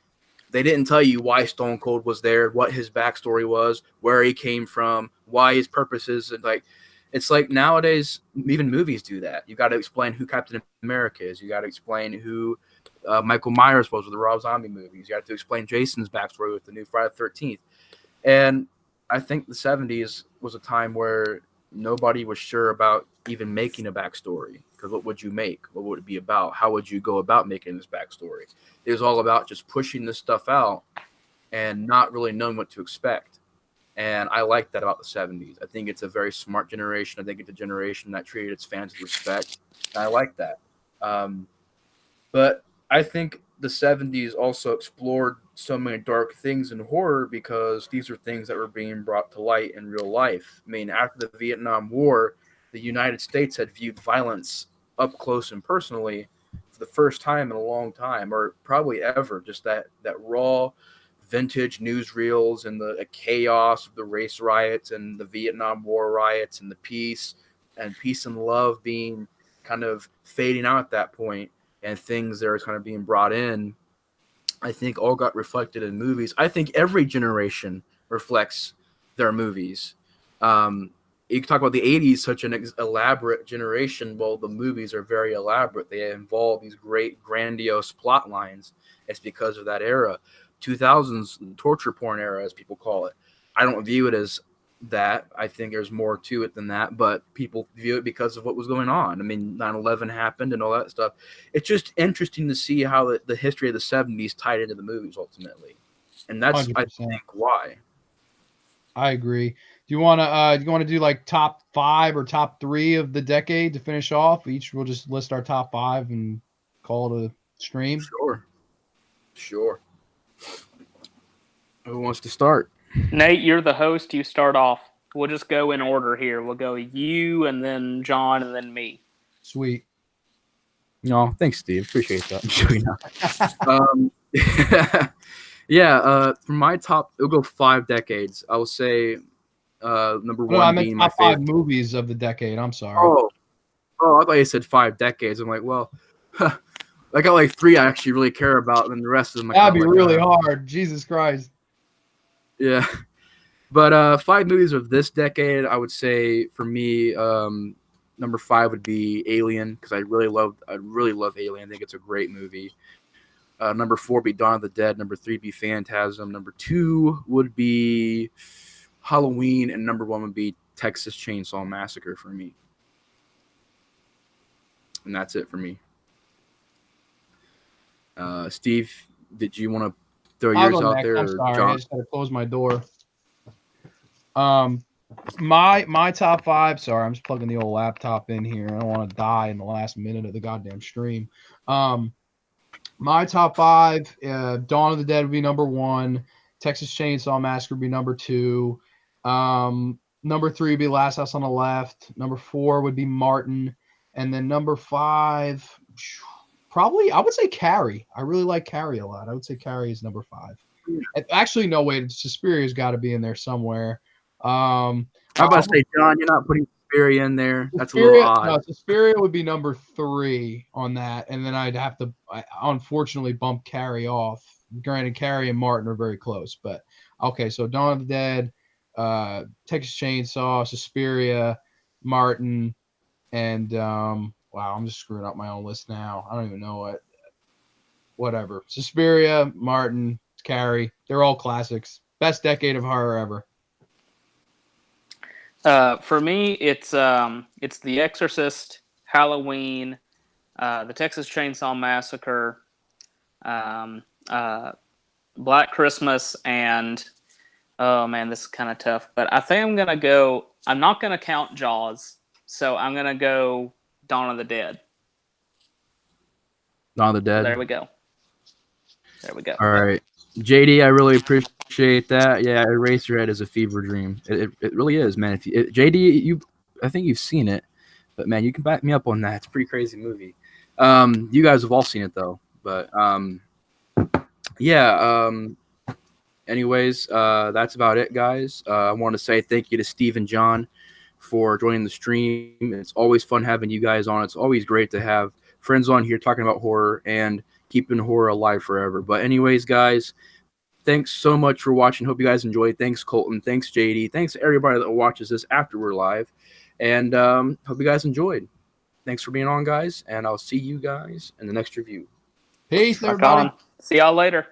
they didn't tell you why Stone Cold was there, what his backstory was, where he came from, why his purposes, and like it's like nowadays even movies do that. You got to explain who Captain America is. You got to explain who Michael Myers was with the Rob Zombie movies. You got to explain Jason's backstory with the new Friday the 13th. And I think the 70s was a time where nobody was sure about even making a backstory, because what would you make? What would it be about? How would you go about making this backstory? It was all about just pushing this stuff out and not really knowing what to expect. And I like that about the 70s. I think it's a very smart generation. I think it's a generation that treated its fans with respect. And I like that. But I think the 70s also explored so many dark things in horror because these are things that were being brought to light in real life. I mean, after the Vietnam War, the United States had viewed violence up close and personally for the first time in a long time, or probably ever. Just that raw, vintage newsreels and the chaos of the race riots and the Vietnam War riots and the peace and love being kind of fading out at that point, and things that are kind of being brought in, I think all got reflected in movies. I think every generation reflects their movies. You can talk about the 80s, such an elaborate generation. Well, the movies are very elaborate. They involve these great, grandiose plot lines. It's because of that era. 2000s, torture porn era, as people call it. I don't view it as that. I think there's more to it than that, but people view it because of what was going on. I mean, 9/11 happened and all that stuff. It's just interesting to see how the history of the 70s tied into the movies ultimately. And that's, 100%. I think, why. I agree. Do you want to do like top 5 or top 3 of the decade to finish off? Each we'll just list our top 5 and call it a stream. Sure. Who wants to start? Nate, you're the host. You start off. We'll just go in order here. We'll go you and then John and then me. Sweet. No, thanks, Steve. Appreciate that. Yeah. For my top, it'll go 5 decades. I will say number 1 I meant being my top 5 favorite. movies of the decade. I'm sorry. Oh, I thought you said 5 decades. I'm like, well, I got like 3 I actually really care about, and the rest of them. That'd be really hard. Jesus Christ. Yeah, but 5 movies of this decade, I would say for me, number 5 would be Alien, because I really love Alien. I think it's a great movie. Number 4 would be Dawn of the Dead. Number 3 would be Phantasm. Number 2 would be Halloween, and number 1 would be Texas Chainsaw Massacre for me. And that's it for me. Steve, did you want to throw yours out there? I'm sorry, John? I just had to close my door. My top 5. Sorry, I'm just plugging the old laptop in here. I don't want to die in the last minute of the goddamn stream. My top 5: Dawn of the Dead would be number 1. Texas Chainsaw Massacre would be number 2. Number 3 would be Last House on the Left. Number 4 would be Martin, and then number 5. Probably, I would say Carrie. I really like Carrie a lot. I would say Carrie is number 5. Actually, no, wait. Suspiria's got to be in there somewhere. I'm about to say, John, you're not putting Suspiria in there. That's a little odd. No, Suspiria would be number 3 on that, and then I'd have to, unfortunately, bump Carrie off. Granted, Carrie and Martin are very close, but okay. So Dawn of the Dead, Texas Chainsaw, Suspiria, Martin, and wow, I'm just screwing up my own list now. I don't even know what. Whatever. Suspiria, Martin, Carrie. They're all classics. Best decade of horror ever. For me, it's The Exorcist, Halloween, the Texas Chainsaw Massacre, Black Christmas, and oh man, this is kind of tough. But I think I'm gonna go. I'm not gonna count Jaws, so I'm gonna go Dawn of the Dead. Dawn of the Dead. There we go. All right. JD, I really appreciate that. Yeah, Eraserhead is a fever dream. It really is, man. JD, I think you've seen it, but man, you can back me up on that. It's a pretty crazy movie. You guys have all seen it though, but yeah. Anyways, that's about it, guys. I want to say thank you to Steve and John for joining the stream. It's always fun having you guys on. It's always great to have friends on here talking about horror and keeping horror alive forever. But anyways, guys, thanks so much for watching. Hope you guys enjoyed. Thanks, Colton. Thanks, JD. Thanks to everybody that watches this after we're live. And hope you guys enjoyed. Thanks for being on, guys. And I'll see you guys in the next review. Peace, everybody. See y'all later.